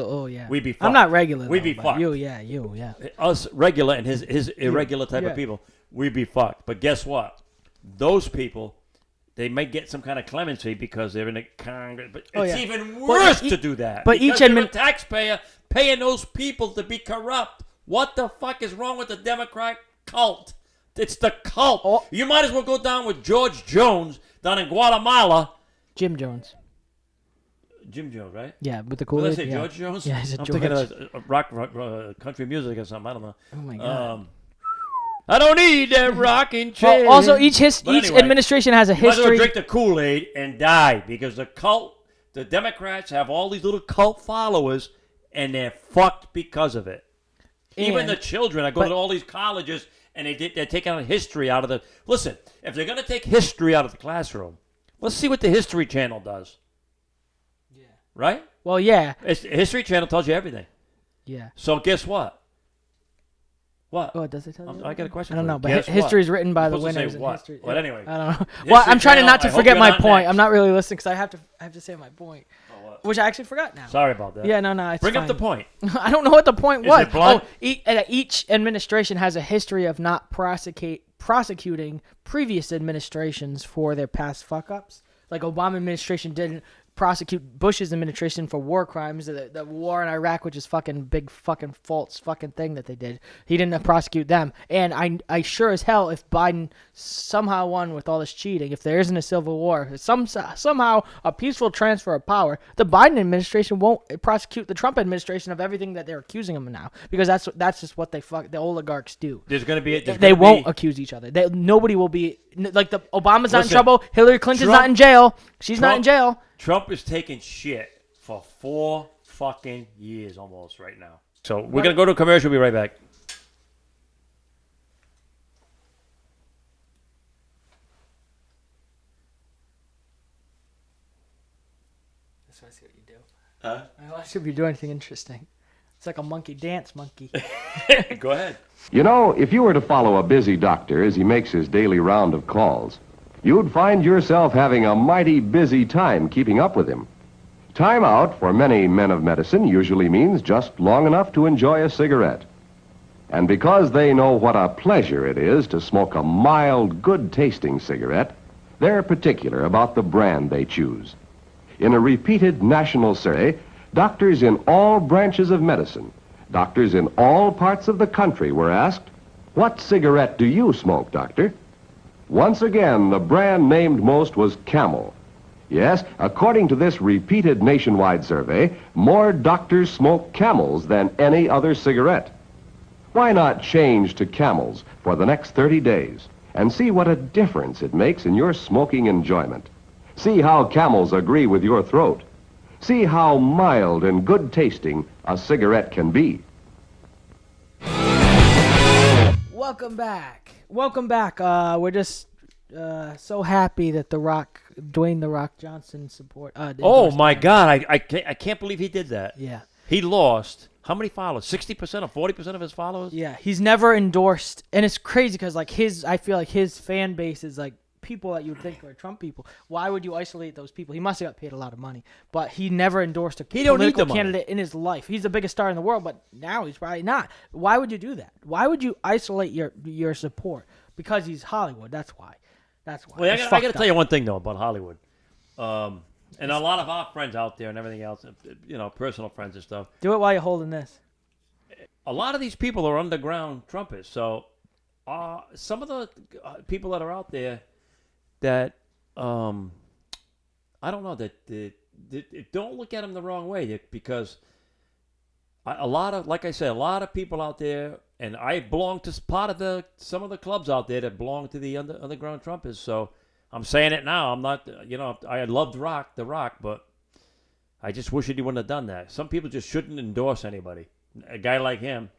we'd be fucked. I'm not regular, we'd be fucked. You, yeah. Us regular and his irregular type of people, we'd be fucked. But guess what? Those people... They might get some kind of clemency because they're in the Congress, but it's even worse to do that. But because you're a taxpayer paying those people to be corrupt. What the fuck is wrong with the Democrat cult? It's the cult. Oh. You might as well go down with George Jones down in Guatemala. Jim Jones, right? Yeah, with the Kool-Aid. Did I say George Jones? Yeah, I said I'm George. thinking of rock, country music or something. I don't know. Oh my God. I don't need that rocking chair. Well, also, each anyway, administration has a you might as well history. drink the Kool-Aid and die because the Democrats have all these little cult followers, and they're fucked because of it. Even the children, I go to all these colleges, and they're taking out history out of the... Listen, if they're going to take history out of the classroom, let's see what the History Channel does. Yeah. Right? Well, yeah. History Channel tells you everything. Yeah. So guess what? What? Oh, does it tell you? I got a question. I don't for know, you. but Guess history is what? written by You're the supposed to winners say in what? history. But anyway. I don't know. Well, I'm trying Channel, not to I hope forget you're my not point. next. I'm not really listening because I have to say my point, which I actually forgot now. Sorry about that. Yeah, no, it's Bring fine. up the point. I don't know what the point Is was. it blunt? Each administration has a history of not prosecuting previous administrations for their past fuck-ups. Like Obama administration didn't prosecute Bush's administration for war crimes. The war in Iraq, which is fucking big fucking false fucking thing that they did. He didn't prosecute them. And I sure as hell, if Biden somehow won with all this cheating, if there isn't a civil war, somehow a peaceful transfer of power, the Biden administration won't prosecute the Trump administration of everything that they're accusing them of now, because that's just what the oligarchs do. There's going to be... They won't accuse each other. Nobody will be... Like, Obama's not in Listen, trouble. Hillary Clinton's Trump- not in jail. She's not in jail. Trump is taking shit for 4 fucking years almost right now. So we're going to go to a commercial. We'll be right back. That's what I see what you do. Huh? I watched if you do anything interesting. It's like a monkey dance monkey. Go ahead. You know, if you were to follow a busy doctor as he makes his daily round of calls, you'd find yourself having a mighty busy time keeping up with him. Time out for many men of medicine usually means just long enough to enjoy a cigarette. And because they know what a pleasure it is to smoke a mild, good-tasting cigarette, they're particular about the brand they choose. In a repeated national survey, doctors in all branches of medicine, doctors in all parts of the country were asked, "What cigarette do you smoke, doctor?" Once again, the brand named most was Camel. Yes, according to this repeated nationwide survey, more doctors smoke Camels than any other cigarette. Why not change to Camels for the next 30 days and see what a difference it makes in your smoking enjoyment? See how Camels agree with your throat. See how mild and good-tasting a cigarette can be. Welcome back. We're just so happy that Dwayne The Rock Johnson support. Oh my God! I can't believe he did that. Yeah. He lost how many followers? 60% or 40% of his followers? Yeah, he's never endorsed, and it's crazy because I feel like his fan base is like people that you would think are Trump people. Why would you isolate those people? He must have got paid a lot of money, but he never endorsed a political candidate in his life. He's the biggest star in the world, but now he's probably not. Why would you do that? Why would you isolate your support? Because he's Hollywood. That's why. Well, I got to tell you one thing though about Hollywood, and a lot of our friends out there and everything else, personal friends and stuff. Do it while you're holding this. A lot of these people are underground Trumpists. So some of the people that are out there that I don't know that don't look at them the wrong way, because a lot of people out there, and I belong to some of the clubs out there that belong to the underground Trumpists. So I'm saying it now. I'm not, I loved The Rock, but I just wish he wouldn't have done that. Some people just shouldn't endorse anybody. A guy like him.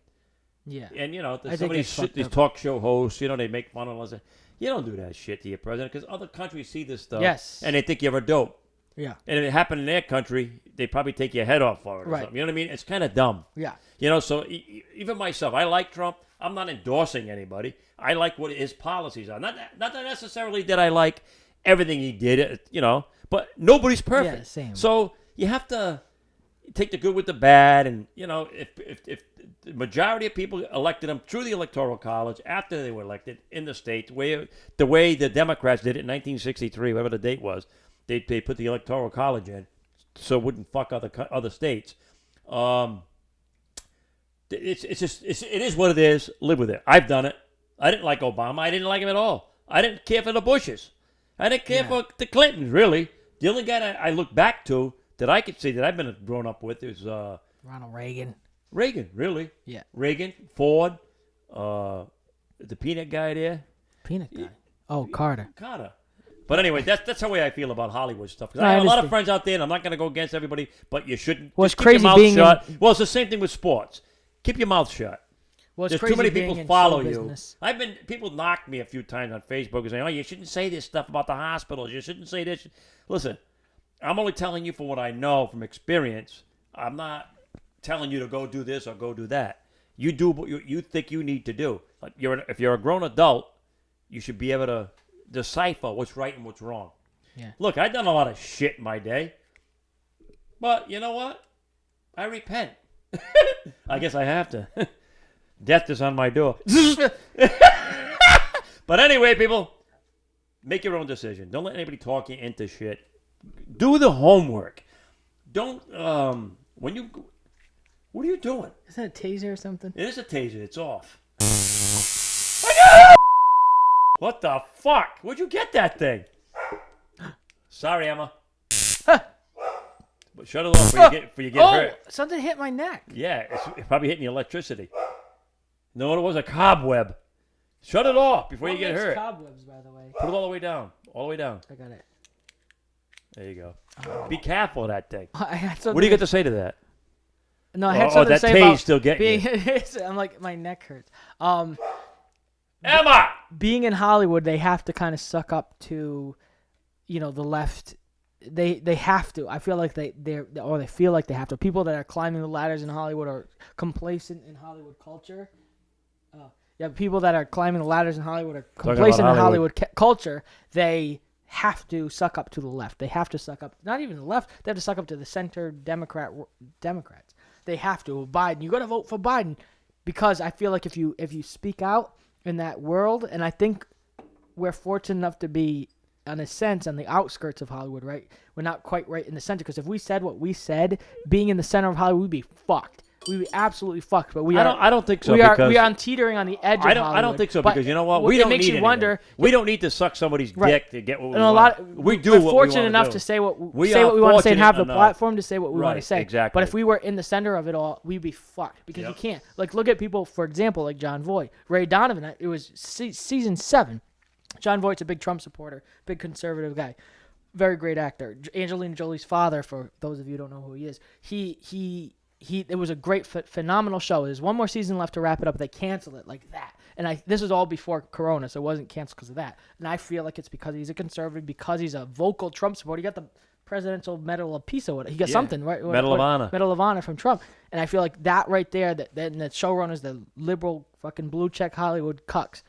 Yeah. And, some of these talk show hosts, they make fun of us. You don't do that shit to your president, because other countries see this stuff. Yes. And they think you're a dope. Yeah. And if it happened in their country, they probably take your head off for it or something. You know what I mean? It's kind of dumb. Yeah. So even myself, I like Trump. I'm not endorsing anybody. I like what his policies are. Not that necessarily that I like everything he did, but nobody's perfect. Yeah, same. So you have to take the good with the bad, and, if the majority of people elected him through the Electoral College after they were elected in the state, the way the Democrats did it in 1963, whatever the date was, they put the Electoral College in so it wouldn't fuck other states. It is what it is. Live with it. I've done it. I didn't like Obama. I didn't like him at all. I didn't care for the Bushes. I didn't care for the Clintons, really. The only guy I look back to that I could see that I've been grown up with is Ronald Reagan. Reagan, really. Yeah. Reagan, Ford, the peanut guy there. Peanut guy. Oh, Carter. Carter. But anyway, that's the way I feel about Hollywood stuff. 'Cause No, I I have a lot of understand. friends out there, and I'm not going to go against everybody, but you shouldn't. Well, it's just keep your crazy mouth being shut. in- Well, it's the same thing with sports. Keep your mouth shut. Well, it's There's crazy too many being people in follow show you. business. People knocked me a few times on Facebook and saying, "Oh, you shouldn't say this stuff about the hospitals. You shouldn't say this." Listen, I'm only telling you for what I know from experience. I'm not telling you to go do this or go do that. You do what you think you need to do. Like if you're a grown adult, you should be able to decipher what's right and what's wrong. Yeah. Look, I've done a lot of shit in my day, but you know what? I repent. I guess I have to. Death is on my door. But anyway, people, make your own decision. Don't let anybody talk you into shit. Do the homework. Don't when you. What are you doing? Is that a taser or something? It is a taser. It's off. What the fuck? Where'd you get that thing? Sorry, Emma. But shut it off before you get hurt. Something hit my neck. Yeah, it's probably hitting the electricity. No, it was a cobweb. Shut it off before you get hurt. Cobwebs, by the way. Put it all the way down. All the way down. I got it. There you go. Be careful of that thing. I had What do you got to say to that? No, I had something to that say tase about still getting being. I'm like, my neck hurts. Emma! Being in Hollywood, they have to kind of suck up to, the left. They have to. I feel like they feel like they have to. People that are climbing the ladders in Hollywood are complacent in Hollywood culture. People that are climbing the ladders in Hollywood are complacent in Hollywood culture. They have to suck up to the left. They have to suck up, not even the left. They have to suck up to the center Democrats. They have to. Biden. You got to vote for Biden, because I feel like if you speak out in that world, and I think we're fortunate enough to be, in a sense, on the outskirts of Hollywood, right? We're not quite right in the center, because if we said what we said, being in the center of Hollywood, we'd be fucked. We'd be absolutely fucked. But I don't think so. We are teetering on the edge of Hollywood. I don't think so, because you know what? We it don't makes need you wonder. We don't need to suck somebody's dick to get what we and want. We're fortunate enough to say what we want to say and have the platform to say what we want to say. Exactly. But if we were in the center of it all, we'd be fucked, because you can't. Like, look at people, for example, like John Voight, Ray Donovan. It was season 7. John Voight's a big Trump supporter, big conservative guy, very great actor. Angelina Jolie's father, for those of you who don't know who he is, it was a great, phenomenal show. There's one more season left to wrap it up. They canceled it like that. And this was all before Corona, so it wasn't canceled because of that. And I feel like it's because he's a conservative, because he's a vocal Trump supporter. He got the Presidential Medal of Peace or whatever. He got something, right? Medal of Honor. Medal of Honor from Trump. And I feel like that right there, that the showrunners, the liberal fucking blue check Hollywood cucks,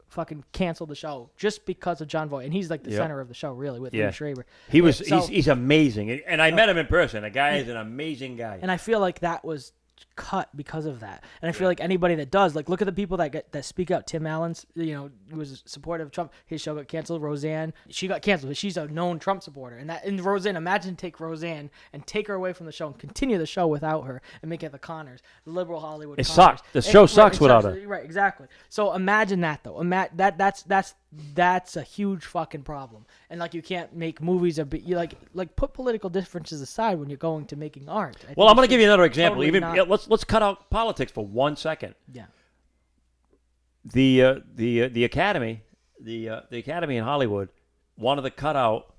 fucking canceled the show just because of John Voight. And he's like the center of the show, really, with Lee Schreiber. He's amazing. And I met him in person. The guy is an amazing guy. And I feel like that was cut because of that. And I feel like anybody that does, like, look at the people that speak out. Tim Allen's, was supportive of Trump. His show got canceled. Roseanne, she got canceled, but she's a known Trump supporter. And Roseanne, imagine take Roseanne and take her away from the show and continue the show without her and make it the Connors, the liberal Hollywood. It Connors. sucks. The show sucks without her. Right, exactly. So imagine that, though. That's a huge fucking problem. And like, you can't make movies you like put political differences aside when you're going to making art. Well, I'm going to give you another example. Totally Let's cut out politics for 1 second. Yeah. The Academy, the Academy in Hollywood wanted to cut out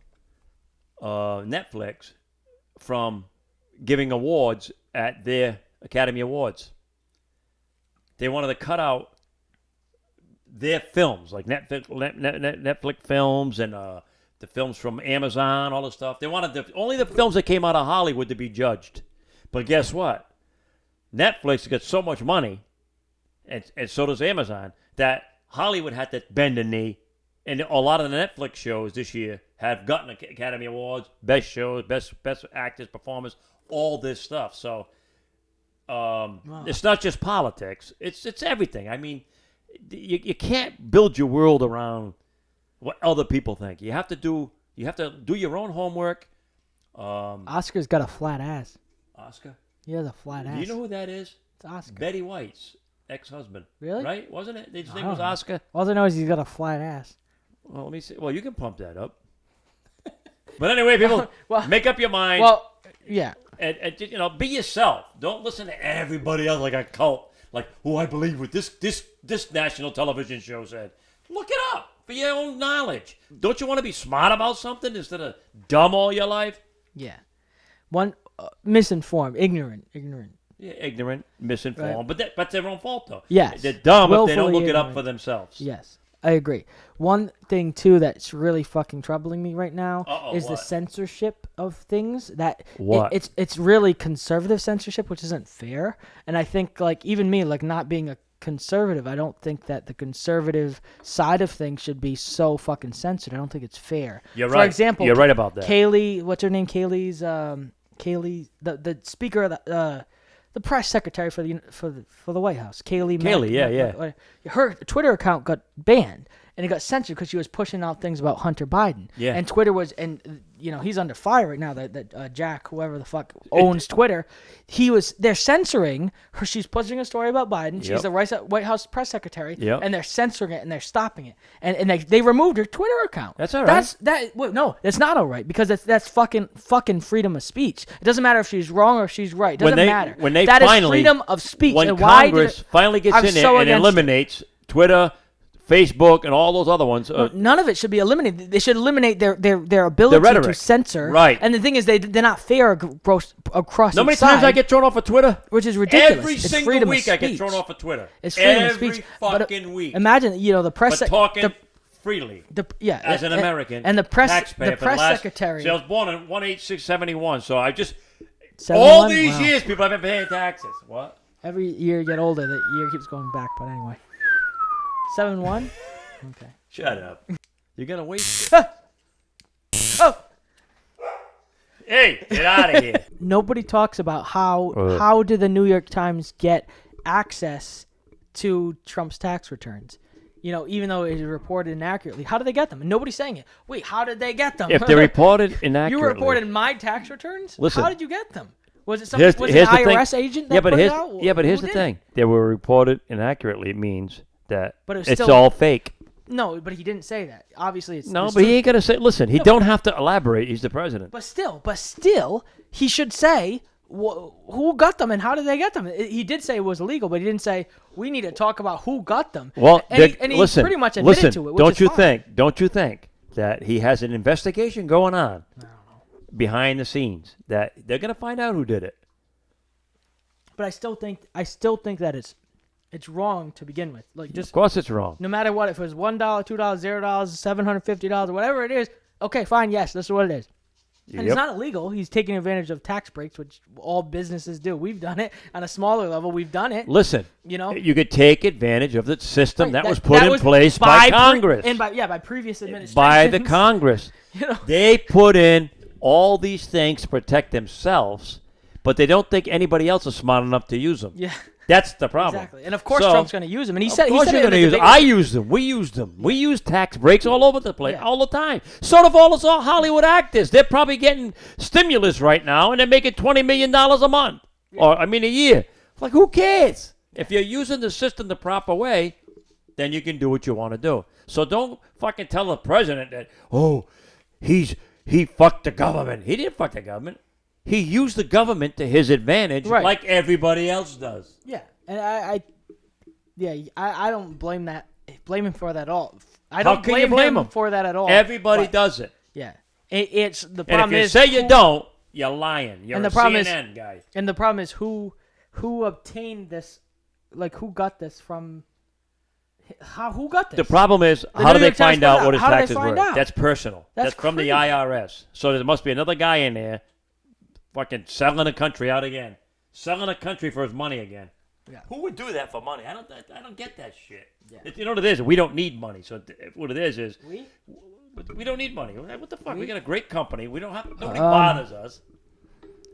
Netflix from giving awards at their Academy Awards. They wanted to cut out their films, like Netflix films and the films from Amazon, all the stuff. They wanted only the films that came out of Hollywood to be judged. But guess what? Netflix got so much money, and so does Amazon, that Hollywood had to bend a knee. And a lot of the Netflix shows this year have gotten Academy Awards, best shows, best actors, performers, all this stuff. So it's not just politics; it's everything. I mean, you can't build your world around what other people think. You have to do your own homework. Oscar's got a flat ass. Oscar? He has a flat ass. Do you know who that is? It's Oscar. Betty White's ex-husband. Really? Right? Wasn't it? His name don't was know. Oscar. All I know is he's got a flat ass. Well, let me see. Well, you can pump that up. But anyway, people, make up your mind. Well, yeah. And be yourself. Don't listen to everybody else like a cult. like, oh, I believe what this national television show said. Look it up for your own knowledge. Don't you want to be smart about something instead of dumb all your life? Yeah. One, misinformed, ignorant. Yeah, ignorant, misinformed, Right. but that's their own fault, though. Yes. They're dumb if they don't Willfully look it up ignorant. for themselves. Yes, I agree. One thing, too, that's really fucking troubling me right now is the what? censorship of things. What? It's really conservative censorship, which isn't fair. And I think, like, even me, like, not being a conservative, I don't think that the conservative side of things should be so fucking censored. I don't think it's fair. You're For right. example, You're right about that. Kaylee, what's her name? Kaylee, the speaker of the press secretary for the White House, Kaylee, yeah. Her Twitter account got banned and it got censored because she was pushing out things about Hunter Biden. Yeah. And Twitter was, and he's under fire right now. That Jack, whoever the fuck owns Twitter, they're censoring her. She's pushing a story about Biden. She's the White House press secretary, and they're censoring it and they're stopping it. And they removed her Twitter account. That's all right. No, that's not all right because that's fucking freedom of speech. It doesn't matter if she's wrong or if she's right. It doesn't matter. That is freedom of speech. When and why Congress finally gets in there and against eliminates Twitter, Facebook, and all those other ones. None of it should be eliminated. They should eliminate their ability to censor. Right. And the thing is, they're not fair across How many each side, times I get thrown off of Twitter? which is ridiculous. Every It's single freedom week of I get speech. thrown off of Twitter. It's freedom Every of speech. But, fucking week. Imagine, the press. But talking freely. As an American and the press, taxpayer the for press the last, secretary. See, I was born in 18671, so I just 71? all these Wow. years people have been paying taxes. What? Every year you get older, the year keeps going back. But anyway, 7-1. Okay. Shut up. You're gonna waste it. Oh. Hey, get out of here. Nobody talks about how did the New York Times get access to Trump's tax returns? Even though it is reported inaccurately, how did they get them? And nobody's saying it. Wait, how did they get them? If they're reported inaccurately. You reported my tax returns? Listen. How did you get them? Was it Here's an the IRS thing. agent that put it out? But here's Who the did thing. it? They were reported inaccurately. It means that But it was it's still- all fake. No, but he didn't say that. Obviously, it's No, there's but he truth. ain't gonna say. Listen, he don't have to elaborate. He's the president. But still, he should say who got them and how did they get them. He did say it was illegal, but he didn't say we need to talk about who got them. Well, and he listen, pretty much admitted to it. Which Don't you think that he has an investigation going on behind the scenes that they're gonna find out who did it? But I still think that it's wrong to begin with. Like, just Of course, it's wrong. no matter what, if it was $1, $2, $0, $750, whatever it is, okay, fine, yes, this is what it is. And it's not illegal. He's taking advantage of tax breaks, which all businesses do. We've done it on a smaller level. We've done it. Listen, you could take advantage of the system Right, that was put in place by Congress. by previous administrations. By the Congress. They put in all these things to protect themselves, but they don't think anybody else is smart enough to use them. Yeah. That's the problem. Exactly. And of course Trump's going to use them. And he said you're it in going to the use them. debate. I use them. We use them. We use tax breaks all over the place, Yeah. all the time. So do all those Hollywood actors. They're probably getting stimulus right now, and they're making $20 million a month. Yeah. Or, a year. Like, who cares? If you're using the system the proper way, then you can do what you want to do. So don't fucking tell the president that, he fucked the government. He didn't fuck the government. He used the government to his advantage, like everybody else does. Yeah, and I don't blame him for that at all. I don't How can you blame him for that at all. Everybody does it. Yeah, it's the And problem if you is say you don't, you're lying. You're and a the problem CNN guy. And the problem is who obtained this, like who got this from. Who got this? The problem is, The how do New they York Times find put it out out. what his How do they taxes find were? out? That's personal. That's from the crazy. IRS. So there must be another guy in there fucking selling the country out again. Selling the country for his money again. Yeah. Who would do that for money? I don't get that shit. Yeah. You know what it is? We don't need money. So what it is we don't need money. What the fuck? We got a great company. We don't have nobody bothers us.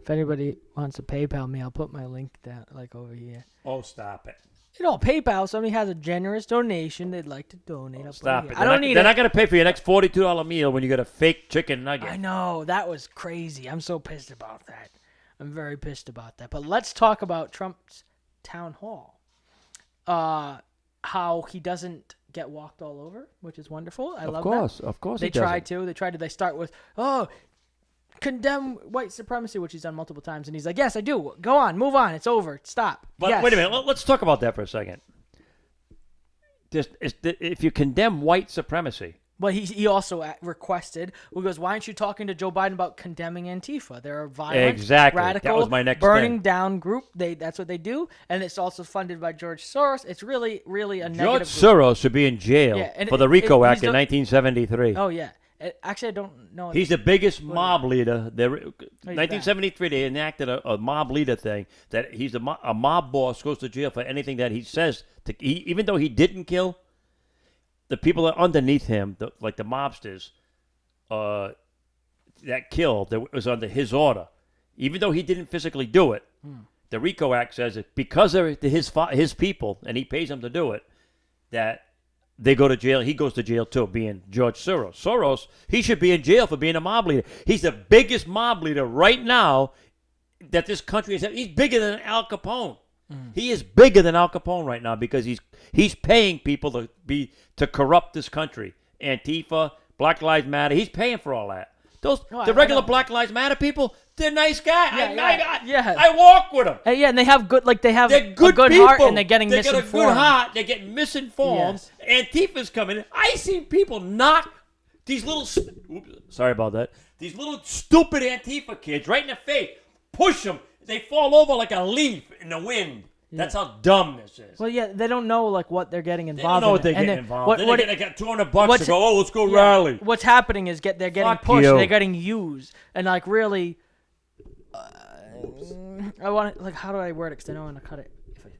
If anybody wants to PayPal me, I'll put my link down, like over here. Oh, stop it. PayPal. Somebody has a generous donation they'd like to donate. I'll Stop put it. I don't need it. They're not going to pay for your next $42 meal when you get a fake chicken nugget. I know. That was crazy. I'm so pissed about that. I'm very pissed about that. But let's talk about Trump's town hall. How he doesn't get walked all over, which is wonderful. I love that. Of course. They tried to. They start with, condemn white supremacy, which he's done multiple times, and he's like, yes, I do. Go on, move on. It's over. Stop. But yes. wait a minute. Let's talk about that for a second. If you condemn white supremacy. But he also requested, he goes, why aren't you talking to Joe Biden about condemning Antifa? They're a violent, radical, that was my next burning thing. down group. That's what they do. And it's also funded by George Soros. It's really, really a George negative Soros should be in jail for the RICO Act in 1973. Oh, yeah. Actually, I don't know. He's the biggest mob leader. 1973, they enacted a mob leader thing that he's a mob boss goes to jail for anything that he says. Even though he didn't kill, the people that are underneath him, like the mobsters, that killed, that was under his order. Even though he didn't physically do it, the RICO Act says that because they're his people, and he pays them to do it, that they go to jail. He goes to jail too, being George Soros. Soros, he should be in jail for being a mob leader. He's the biggest mob leader right now that this country has. He's bigger than Al Capone. He is bigger than Al Capone right now because he's paying people to corrupt this country. Antifa, Black Lives Matter. He's paying for all that. The regular Black Lives Matter people, they're nice guys. I walk with them. And they have good, they're good a good people. heart, and they're getting misinformed. They got a good heart. They're getting misinformed. Yes. Antifa's coming in. I seen people knock these little. Sorry about that. These little stupid Antifa kids right in the face. Push them. They fall over like a leaf in the wind. Yeah. That's how dumb this is. Well, yeah, they don't know what they're getting involved in. They don't know what they're getting involved in. They get $200 to go, let's go rally. What's happening is they're getting pushed. They're getting used. And, really, I want to, how do I word it? Because I don't want to cut it.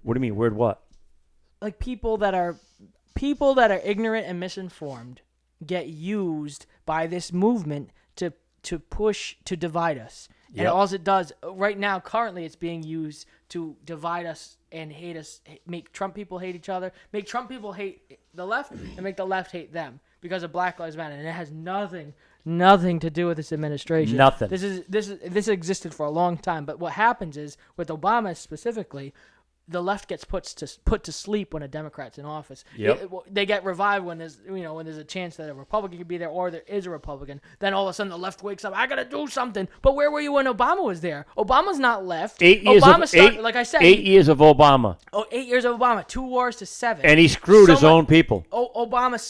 What do you mean, word what? People that are ignorant and misinformed get used by this movement to push, to divide us. Yep. And all it does, right now, currently, it's being used to divide us and hate us, make Trump people hate each other, make Trump people hate the left, and make the left hate them because of Black Lives Matter. And it has nothing to do with this administration. Nothing. This existed for a long time. But what happens is, with Obama specifically, the left gets put to sleep when a Democrat's in office. Yep. They get revived when there's a chance that a Republican could be there or there is a Republican. Then all of a sudden the left wakes up. I gotta do something. But where were you when Obama was there? Obama's not left. 8 years like I said, 8 years of Obama. 8 years of Obama. 2 wars to 7. And he screwed his own people. Obama,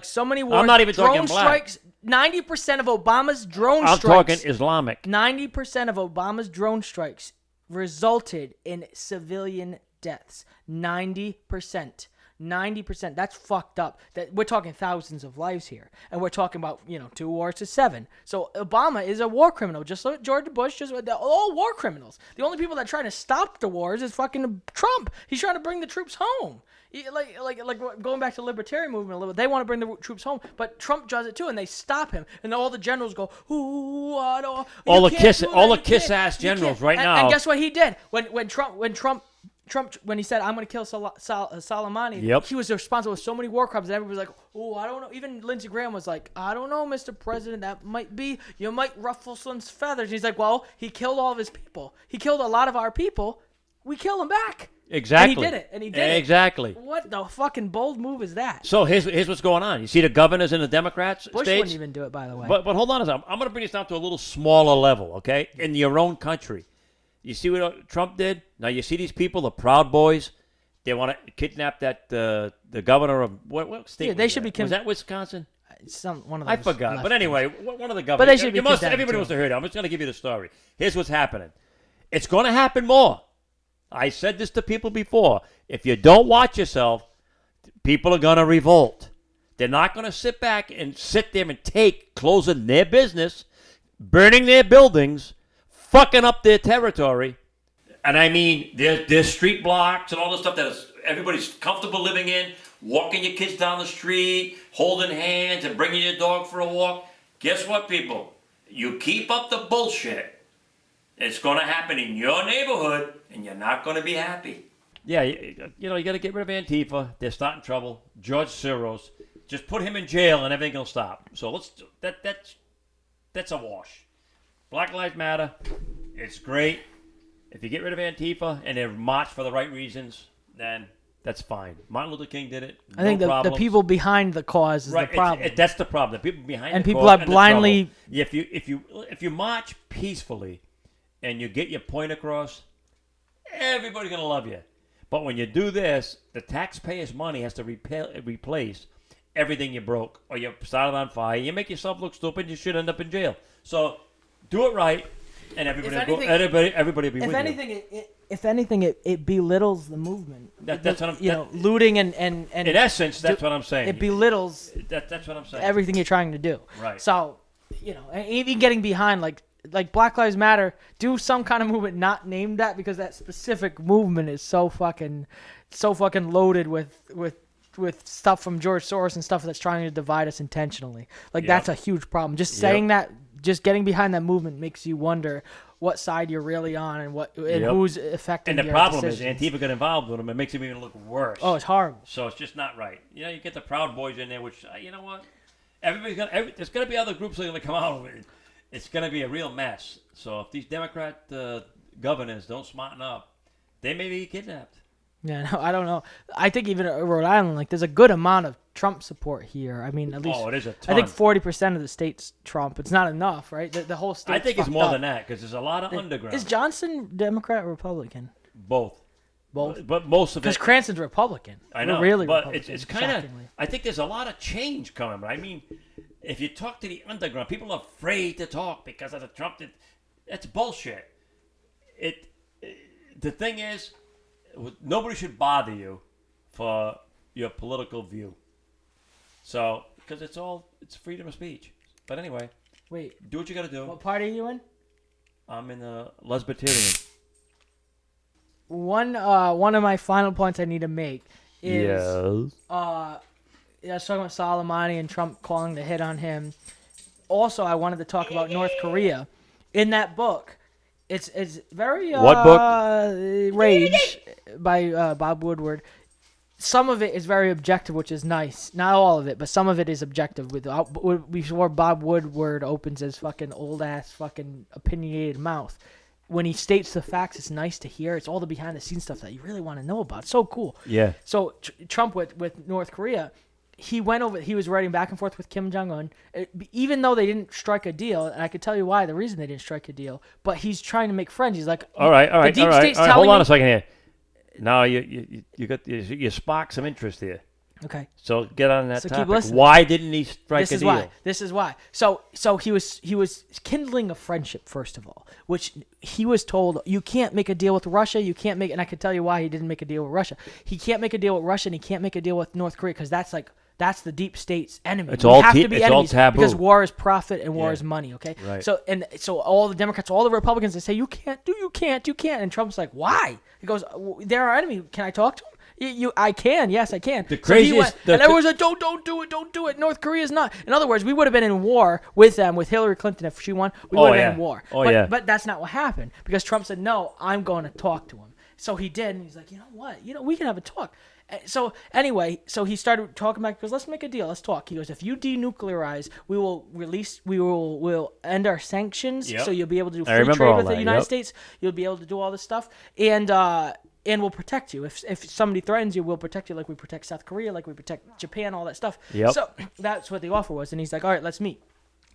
so many wars. I'm not even talking black. Strikes. 90% of Obama's drone strikes. I'm talking Islamic. 90% of Obama's drone strikes resulted in civilian deaths. 90%. 90%. That's fucked up. That we're talking thousands of lives here, and we're talking about 2 wars to 7. So Obama is a war criminal, just like George Bush. They're all war criminals. The only people that try to stop the wars is fucking Trump. He's trying to bring the troops home. Like going back to the libertarian movement a little bit, they want to bring the troops home, but Trump does it too, and they stop him, and all the generals go, "Ooh, I don't." All the kiss ass generals right now. And guess what he did when Trump, when he said, "I'm going to kill Soleimani," yep. He was responsible for so many war crimes, and everybody was like, "Oh, I don't know." Even Lindsey Graham was like, "I don't know, Mr. President. That you might ruffle some feathers." And he's like, "Well, he killed all of his people. He killed a lot of our people. We kill him back." Exactly. And he did it. Exactly. What the fucking bold move is that? So here's what's going on. You see the governors in the Democrats Bush states? wouldn't even do it, by the way. But hold on a second. I'm going to bring this down to a little smaller level, okay? In your own country. You see what Trump did? Now you see these people, the Proud Boys. They want to kidnap the governor of what state? Yeah, they should be. Was that Wisconsin? One of those. I forgot. But anyway, one of the governors. But they should be. Everybody wants to hear it. I'm just going to give you the story. Here's what's happening. It's going to happen more. I said this to people before. If you don't watch yourself, people are going to revolt. They're not going to sit back and sit there and closing their business, burning their buildings, fucking up their territory. And I mean, there's street blocks and all this stuff that everybody's comfortable living in, walking your kids down the street, holding hands and bringing your dog for a walk. Guess what, people? You keep up the bullshit, it's going to happen in your neighborhood, and you're not going to be happy. Yeah, you got to get rid of Antifa. They're starting trouble. George Soros, just put him in jail, and everything will stop. So that's a wash. Black Lives Matter, it's great. If you get rid of Antifa and they march for the right reasons, then That's fine. Martin Luther King did it. I think the people behind the cause is the problem. That's the problem. The people behind and the people cause are blindly. If you march peacefully, and you get your point across, everybody's gonna love you. But when you do this, the taxpayers' money has to replace everything you broke or you started on fire. You make yourself look stupid. You should end up in jail. So do it right, and everybody will be with you. If anything, it belittles the movement. That's what I'm. Looting and in essence, that's what I'm saying. It belittles. That's what I'm saying. Everything you're trying to do. Right. So, and even getting behind like Black Lives Matter, do some kind of movement not named that, because that specific movement is so fucking loaded with stuff from George Soros and stuff that's trying to divide us intentionally. That's a huge problem. Just saying that, just getting behind that movement makes you wonder what side you're really on and who's affecting your decisions. And the problem is Antifa got involved with them. It makes them even look worse. Oh, it's horrible. So it's just not right. You get the Proud Boys in there, which, you know what? There's going to be other groups that are going to come out with it. It's going to be a real mess. So if these Democrat governors don't smarten up, they may be kidnapped. Yeah, no, I don't know. I think even Rhode Island, there's a good amount of Trump support here. I mean, at least it is a ton. I think 40% of the state's Trump. It's not enough, right? The whole state. I think it's more than that, because there's a lot of underground. Is Johnson Democrat or Republican? Both. But most of it. Because Cranston's Republican. I know. Really but Republican. It's kind of. I think there's a lot of change coming. I mean, if you talk to the underground, people are afraid to talk because of the Trump. That's bullshit. The thing is, nobody should bother you for your political view. So, because it's freedom of speech. But anyway, do what you got to do. What party are you in? I'm in the Lesbiterian. One of my final points I need to make is I was talking about Soleimani and Trump calling the hit on him. Also, I wanted to talk about North Korea. In that book, it's very what book? Rage by Bob Woodward. Some of it is very objective, which is nice. Not all of it, but some of it is objective. Before Bob Woodward opens his fucking old ass fucking opinionated mouth, when he states the facts, it's nice to hear. It's all the behind the scenes stuff that you really want to know about. It's so cool. Yeah. So Trump with North Korea, he was writing back and forth with Kim Jong-un, even though they didn't strike a deal, and I could tell you why, the reason they didn't strike a deal, but he's trying to make friends. He's like, all right. Hold on a second here. Now you spark some interest here. Okay. So get on that topic. Keep listening. Why didn't he strike a deal? This is why. So he was kindling a friendship, first of all, which he was told, you can't make a deal with Russia. You can't make, and I can tell you why he didn't make a deal with Russia. He can't make a deal with Russia, and he can't make a deal with North Korea, because that's the deep state's enemy. It's all taboo. Because war is profit and war is money. Okay. Right. So all the Democrats, all the Republicans, they say you can't, and Trump's like, why? He goes, they're our enemy. Can I talk to him? I can. Yes, I can. The craziest. And everyone's like, don't do it. North Korea's not. In other words, we would have been in war with them, with Hillary Clinton if she won. We would have been in war. But that's not what happened, because Trump said, no, I'm going to talk to him. So he did, and he's like, you know what? We can have a talk. So anyway, he started talking back. He goes, let's make a deal. Let's talk. He goes, if you denuclearize, we'll end our sanctions. Yep. So you'll be able to do free trade with the United States. You'll be able to do all this stuff, and we'll protect you. If somebody threatens you, we'll protect you, like we protect South Korea, like we protect Japan, all that stuff. Yep. So that's what the offer was, and he's like, all right, let's meet.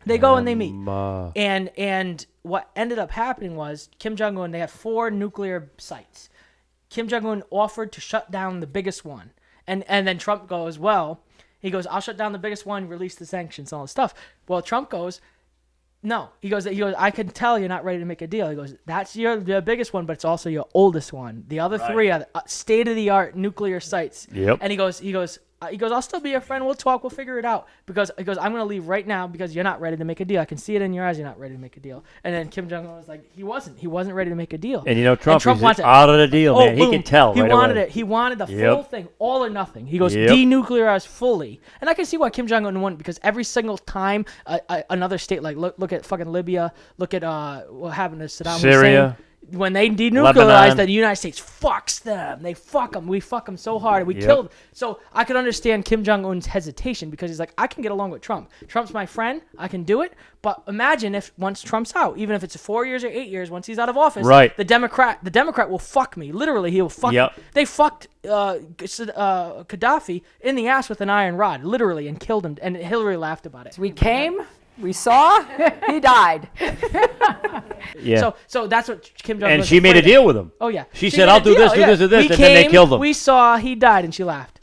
They go and they meet, and what ended up happening was Kim Jong-un. They have 4 nuclear sites. Kim Jong-un offered to shut down the biggest one. And then Trump goes, he goes, I'll shut down the biggest one, release the sanctions, all this stuff. Well, Trump goes, no. He goes, I can tell you're not ready to make a deal. He goes, that's your biggest one, but it's also your oldest one. The other 3 are state-of-the-art nuclear sites. Yep. And he goes, I'll still be your friend. We'll talk. We'll figure it out. Because he goes, I'm going to leave right now because you're not ready to make a deal. I can see it in your eyes. You're not ready to make a deal. And then Kim Jong-un was like, he wasn't ready to make a deal. And Trump wants out of the deal, man. He can tell He wanted it. He wanted the full thing, all or nothing. He goes, denuclearize fully. And I can see why Kim Jong-un won, because every single time another state, like look at fucking Libya, look at what happened to Saddam Hussein. when they denuclearized Lebanon. that the United States fucks them. They fuck them. We fuck them so hard. We killed. So I could understand Kim Jong-un's hesitation because he's like, I can get along with Trump. Trump's my friend. I can do it. But imagine if once Trump's out, even if it's 4 years or 8 years, once he's out of office, Right. the Democrat will fuck me. Literally, he will fuck me. They fucked Gaddafi in the ass with an iron rod, literally, and killed him. And Hillary laughed about it. We came, we saw, he died. So that's what Kim Jong-un And was she made a afraid of. deal with him. Oh, yeah. She said, I'll do this, do this, do this, and then they killed him. We saw, he died, and she laughed.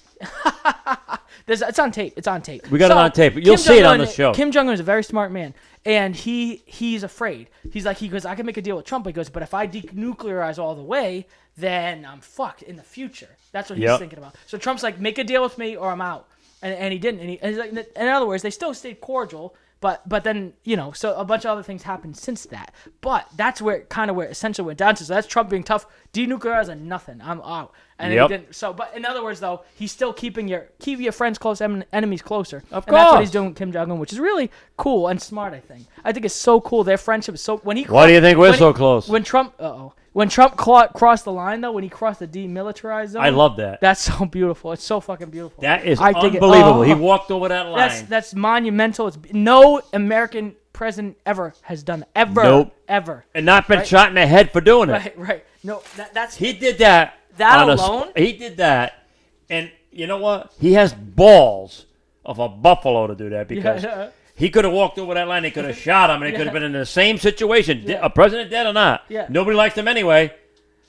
It's on tape. It's on tape. We got it on tape. You'll see it on the show. Kim Jong-un is a very smart man, and he's afraid. He goes, I can make a deal with Trump. He goes, but if I denuclearize all the way, then I'm fucked in the future. That's what he's thinking about. So Trump's like, make a deal with me or I'm out. And he didn't. And he's like, in other words, they still stayed cordial, but then, so a bunch of other things happened since that. But that's where essentially went down to. So that's Trump being tough. Denuclearize and nothing. I'm out. And he didn't. So, but in other words, though, he's still keeping your friends close, enemies closer. Of course. And that's what he's doing with Kim Jong-un, which is really cool and smart, I think. I think it's so cool. Their friendship is so. Why do you think we're so close? When Trump crossed the line, though, when he crossed the demilitarized zone. I love that. That's so beautiful. It's so fucking beautiful. That is unbelievable. He walked over that line. That's monumental. No American president ever has done that. Ever. And not been shot in the head for doing it. Right. No, that's. He did that. That alone? He did that. And you know what? He has balls of a buffalo to do that because he could have walked over that line. They could have shot him, and he could have been in the same situation. A president dead or not. Nobody likes him anyway.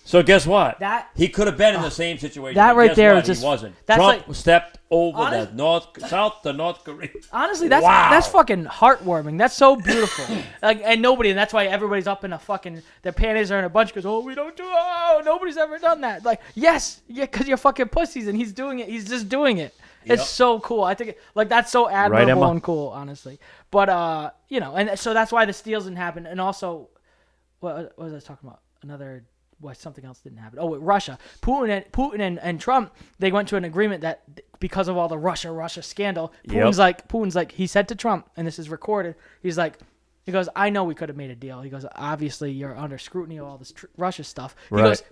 So guess what? He could have been in the same situation. That right there is just. He wasn't. That's Trump stepped over the South to North Korea. Honestly, that's fucking heartwarming. That's so beautiful. And that's why everybody's up in their panties are in a bunch because, nobody's ever done that. Because you're fucking pussies and he's doing it. He's just doing it. It's so cool. I think that's so admirable and cool, honestly. But and so that's why the steals didn't happen. And also, what was I talking about? Something else didn't happen. Oh, Russia. Putin and Trump, they went to an agreement that because of all the Russia scandal, Putin's like, he said to Trump, and this is recorded, he goes, I know we could have made a deal. He goes, obviously you're under scrutiny of all this Russia stuff.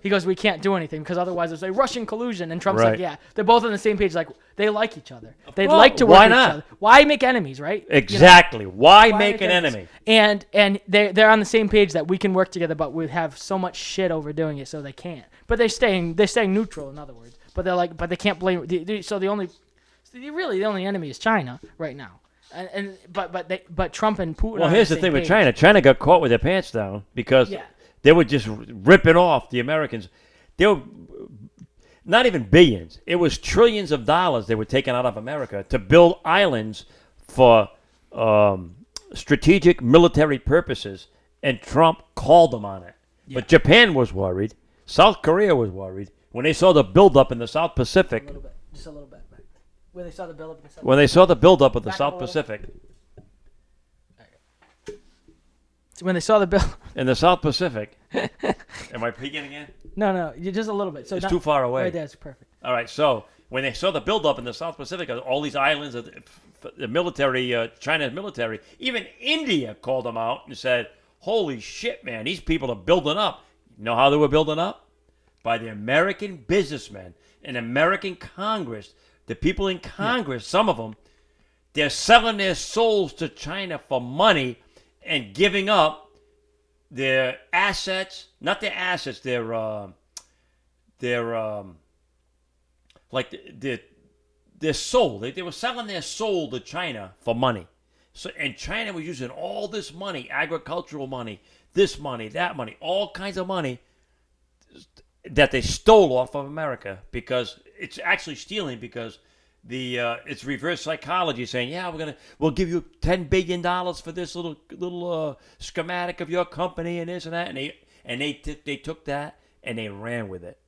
He goes, we can't do anything because otherwise there's Russian collusion. And Trump's like, yeah, they're both on the same page. Like they like each other. They'd like to work with each other. Why make enemies, right? Exactly. Why make an enemy? And they're on the same page that we can work together, but we have so much shit over doing it, so they can't. But they're staying neutral, in other words. But but they can't blame. So the only enemy is China right now. But Trump and Putin. Well, here's the thing with China. China got caught with their pants down because they were just ripping off the Americans. They were not even billions. It was trillions of dollars they were taking out of America to build islands for strategic military purposes, and Trump called them on it. Yeah. But Japan was worried. South Korea was worried when they saw the buildup in the South Pacific. Just a little bit. When they saw the buildup of the South Pacific. When they saw the bill in the South Pacific. Am I peeking again? No, you're just a little bit. So it's too far away. Right there, it's perfect. All right, so when they saw the buildup in the South Pacific, all these islands, the military, China's military, even India called them out and said, "Holy shit, man! These people are building up." You know how they were building up? By the American businessmen and American Congress. The people in Congress, some of them, they're selling their souls to China for money and giving up their assets, not their assets, their soul. They were selling their soul to China for money. So, and China was using all this money, agricultural money, this money, that money, all kinds of money that they stole off of America, because it's actually stealing, because it's reverse psychology saying, we'll give you $10 billion for this little schematic of your company and this and that, and they took that and they ran with it,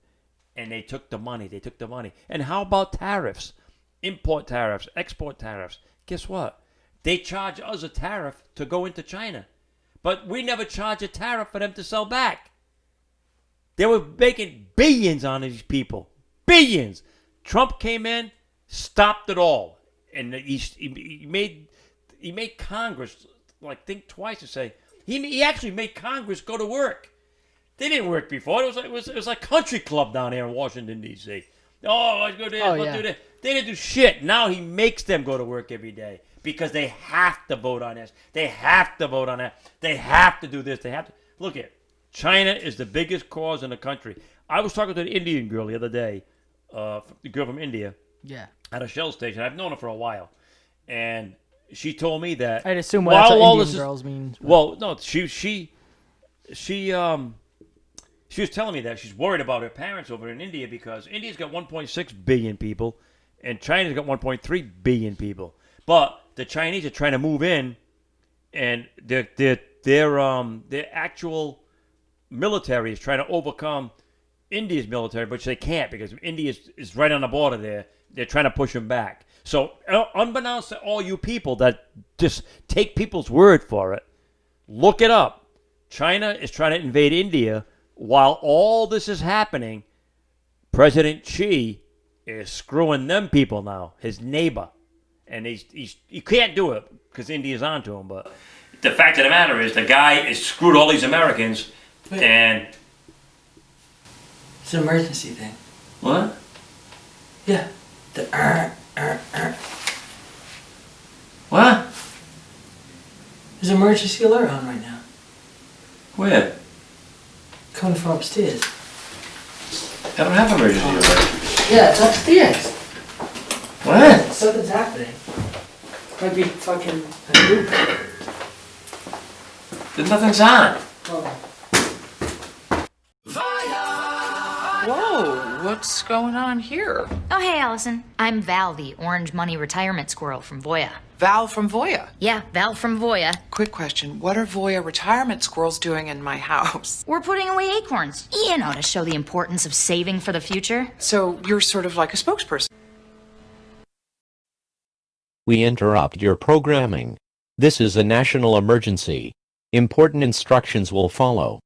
and they took the money. And how about tariffs? Import tariffs, export tariffs. Guess what? They charge us a tariff to go into China, but we never charge a tariff for them to sell back. They were making billions on these people. Billions. Trump came in, stopped it all. And he made Congress think twice to say. He actually made Congress go to work. They didn't work before. It was like country club down there in Washington, D.C. Oh, let's go there, let's do that. They didn't do shit. Now he makes them go to work every day because they have to vote on this. They have to vote on that. They have to do this. They have to. Look at China is the biggest cause in the country. I was talking to an Indian girl the other day, the girl from India. Yeah. At a Shell station. I've known her for a while. And she told me that... I'd assume that's what Indian girls mean. Well, no, she was telling me that she's worried about her parents over in India because India's got 1.6 billion people and China's got 1.3 billion people. But the Chinese are trying to move in, and their actual military is trying to overcome India's military, which they can't because India is right on the border there. They're trying to push them back. So, unbeknownst to all you people that just take people's word for it, look it up. China is trying to invade India. While all this is happening, President Xi is screwing them people now, his neighbor. And he can't do it because India's onto him. But the fact of the matter is the guy has screwed all these Americans. Wait. And... It's an emergency thing. What? Yeah. What? There's an emergency alert on right now. Where? Coming from upstairs. I don't have emergency alert. Yeah, it's upstairs. What? Something's happening. Might be fucking a loop. There's nothing's on. Hold on. Whoa, what's going on here? Oh, hey, Allison. I'm Val, the orange money retirement squirrel from Voya. Val from Voya? Yeah, Val from Voya. Quick question. What are Voya retirement squirrels doing in my house? We're putting away acorns, you know, to show the importance of saving for the future. So you're sort of like a spokesperson. We interrupt your programming. This is a national emergency. Important instructions will follow.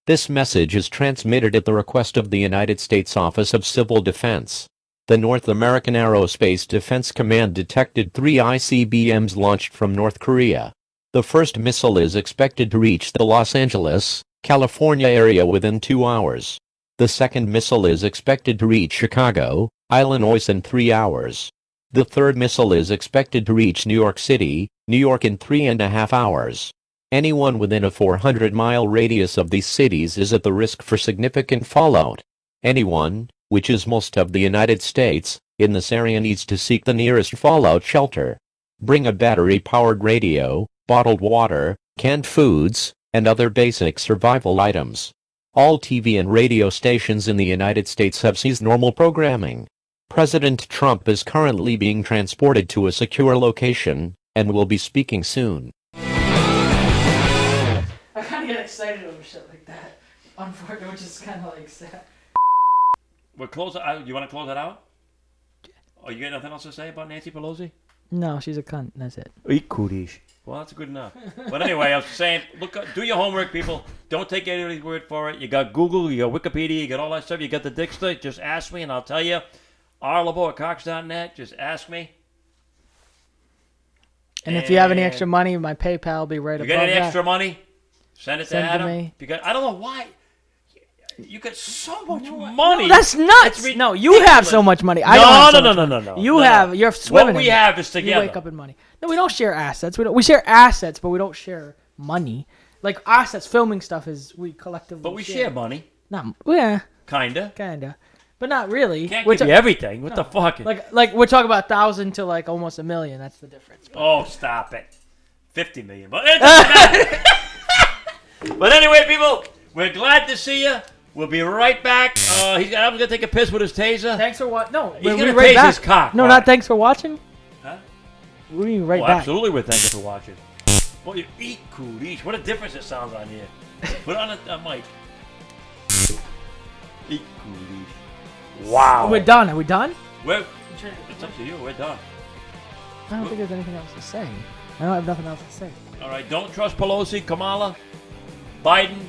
This message is transmitted at the request of the United States Office of Civil Defense. The North American Aerospace Defense Command detected 3 ICBMs launched from North Korea. The first missile is expected to reach the Los Angeles, California area within 2 hours. The second missile is expected to reach Chicago, Illinois in 3 hours. The third missile is expected to reach New York City, New York in 3.5 hours. Anyone within a 400-mile radius of these cities is at the risk for significant fallout. Anyone, which is most of the United States, in this area needs to seek the nearest fallout shelter. Bring a battery-powered radio, bottled water, canned foods, and other basic survival items. All TV and radio stations in the United States have ceased normal programming. President Trump is currently being transported to a secure location, and will be speaking soon. I kind of get excited over shit like that. Unfortunately, which is kind of like sad. We're closing. You want to close it out? Oh, you got nothing else to say about Nancy Pelosi? No, she's a cunt. That's it. Eat cooties. Well, that's good enough. But anyway, I was saying, look, do your homework, people. Don't take anybody's word for it. You got Google, you got Wikipedia, you got all that stuff. You got the Dicksta. Just ask me, and I'll tell you. rlebo@cox.net. Just ask me. And if you have any extra money, my PayPal will be right above that. You got any extra money? Send it to Adam. Me. Because I don't know why. You got so much money. No, that's nuts. No, you have so much money. I don't have so much money. You have. You're swimming. What we have is together. You wake up in money. No, we don't share assets. We share assets, but we don't share money. Like assets, filming stuff is we collectively. But we share money. No, yeah. Kinda. But not really. Can't give you everything. What the fuck? Like we're talking about 1,000 to like almost 1 million. That's the difference. But. Oh, stop it. 50 million. But it doesn't matter. But anyway, people, we're glad to see you. We'll be right back. I'm gonna take a piss with his taser. Thanks for what? No, he's gonna tase his cock. No, not thanks for watching. Huh? We'll be right back. Absolutely, we're thanks for watching. Boy, you eat cooties. What a difference it sounds on here. Put on a mic. Eat cooties. Wow. We're done. Are we done? It's up to you. We're done. I don't think there's anything else to say. I don't have nothing else to say. All right. Don't trust Pelosi, Kamala, Biden,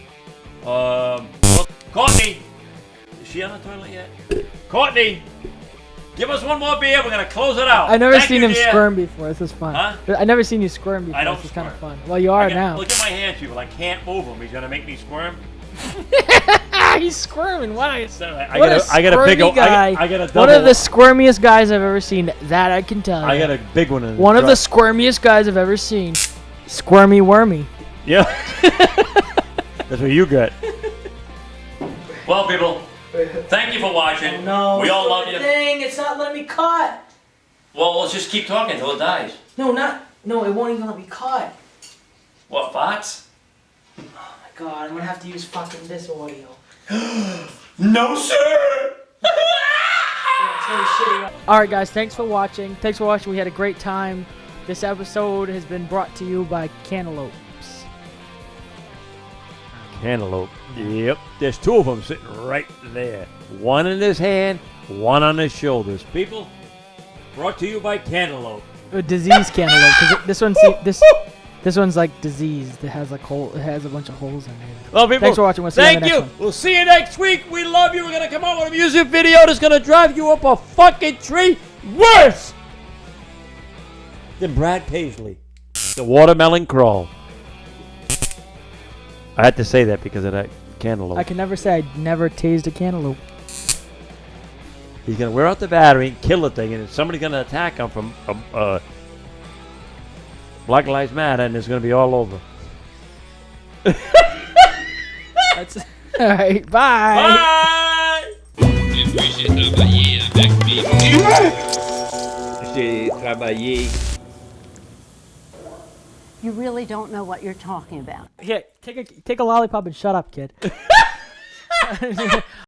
Courtney. Is she on the toilet yet? Courtney, give us one more beer. We're going to close it out. I never Thank seen you, him dear. squirm before. This is fun. Huh? I never seen you squirm before. I don't This is kind of squirm. fun. Well, you are now. Look at my hands, people. I can't move them. He's going to make me squirm. He's squirming. What I a got a big guy. I got a double. One of the squirmiest guys I've ever seen. That I can tell you. I got a big one in the One of the truck. squirmiest guys I've ever seen. Squirmy wormy. Yeah. That's what you got. Well, people, thank you for watching. No. We all love you. Thing. It's not letting me cut. Well, let's just keep talking until it dies. No, it won't even let me cut. What, farts? Oh my god, I'm gonna have to use fucking this audio. No, sir! Alright guys, thanks for watching. We had a great time. This episode has been brought to you by Cantaloupes. Cantaloupe. Yep. There's two of them sitting right there. One in his hand, one on his shoulders. People, brought to you by Cantaloupe. A disease cantaloupe, because this one's like diseased. It has like it has a bunch of holes in it. Well, people, thanks for watching. We'll see you on the next one. We'll see you next week. We love you. We're gonna come out with a music video that's gonna drive you up a fucking tree worse than Brad Paisley. The watermelon crawl. I had to say that because of that cantaloupe. I can never say I never tased a cantaloupe. He's gonna wear out the battery and kill the thing, and somebody's gonna attack him from Black Lives Matter, and it's gonna be all over. That's all right. Bye. J'ai travaillé. You really don't know what you're talking about. Here, take a lollipop and shut up, kid.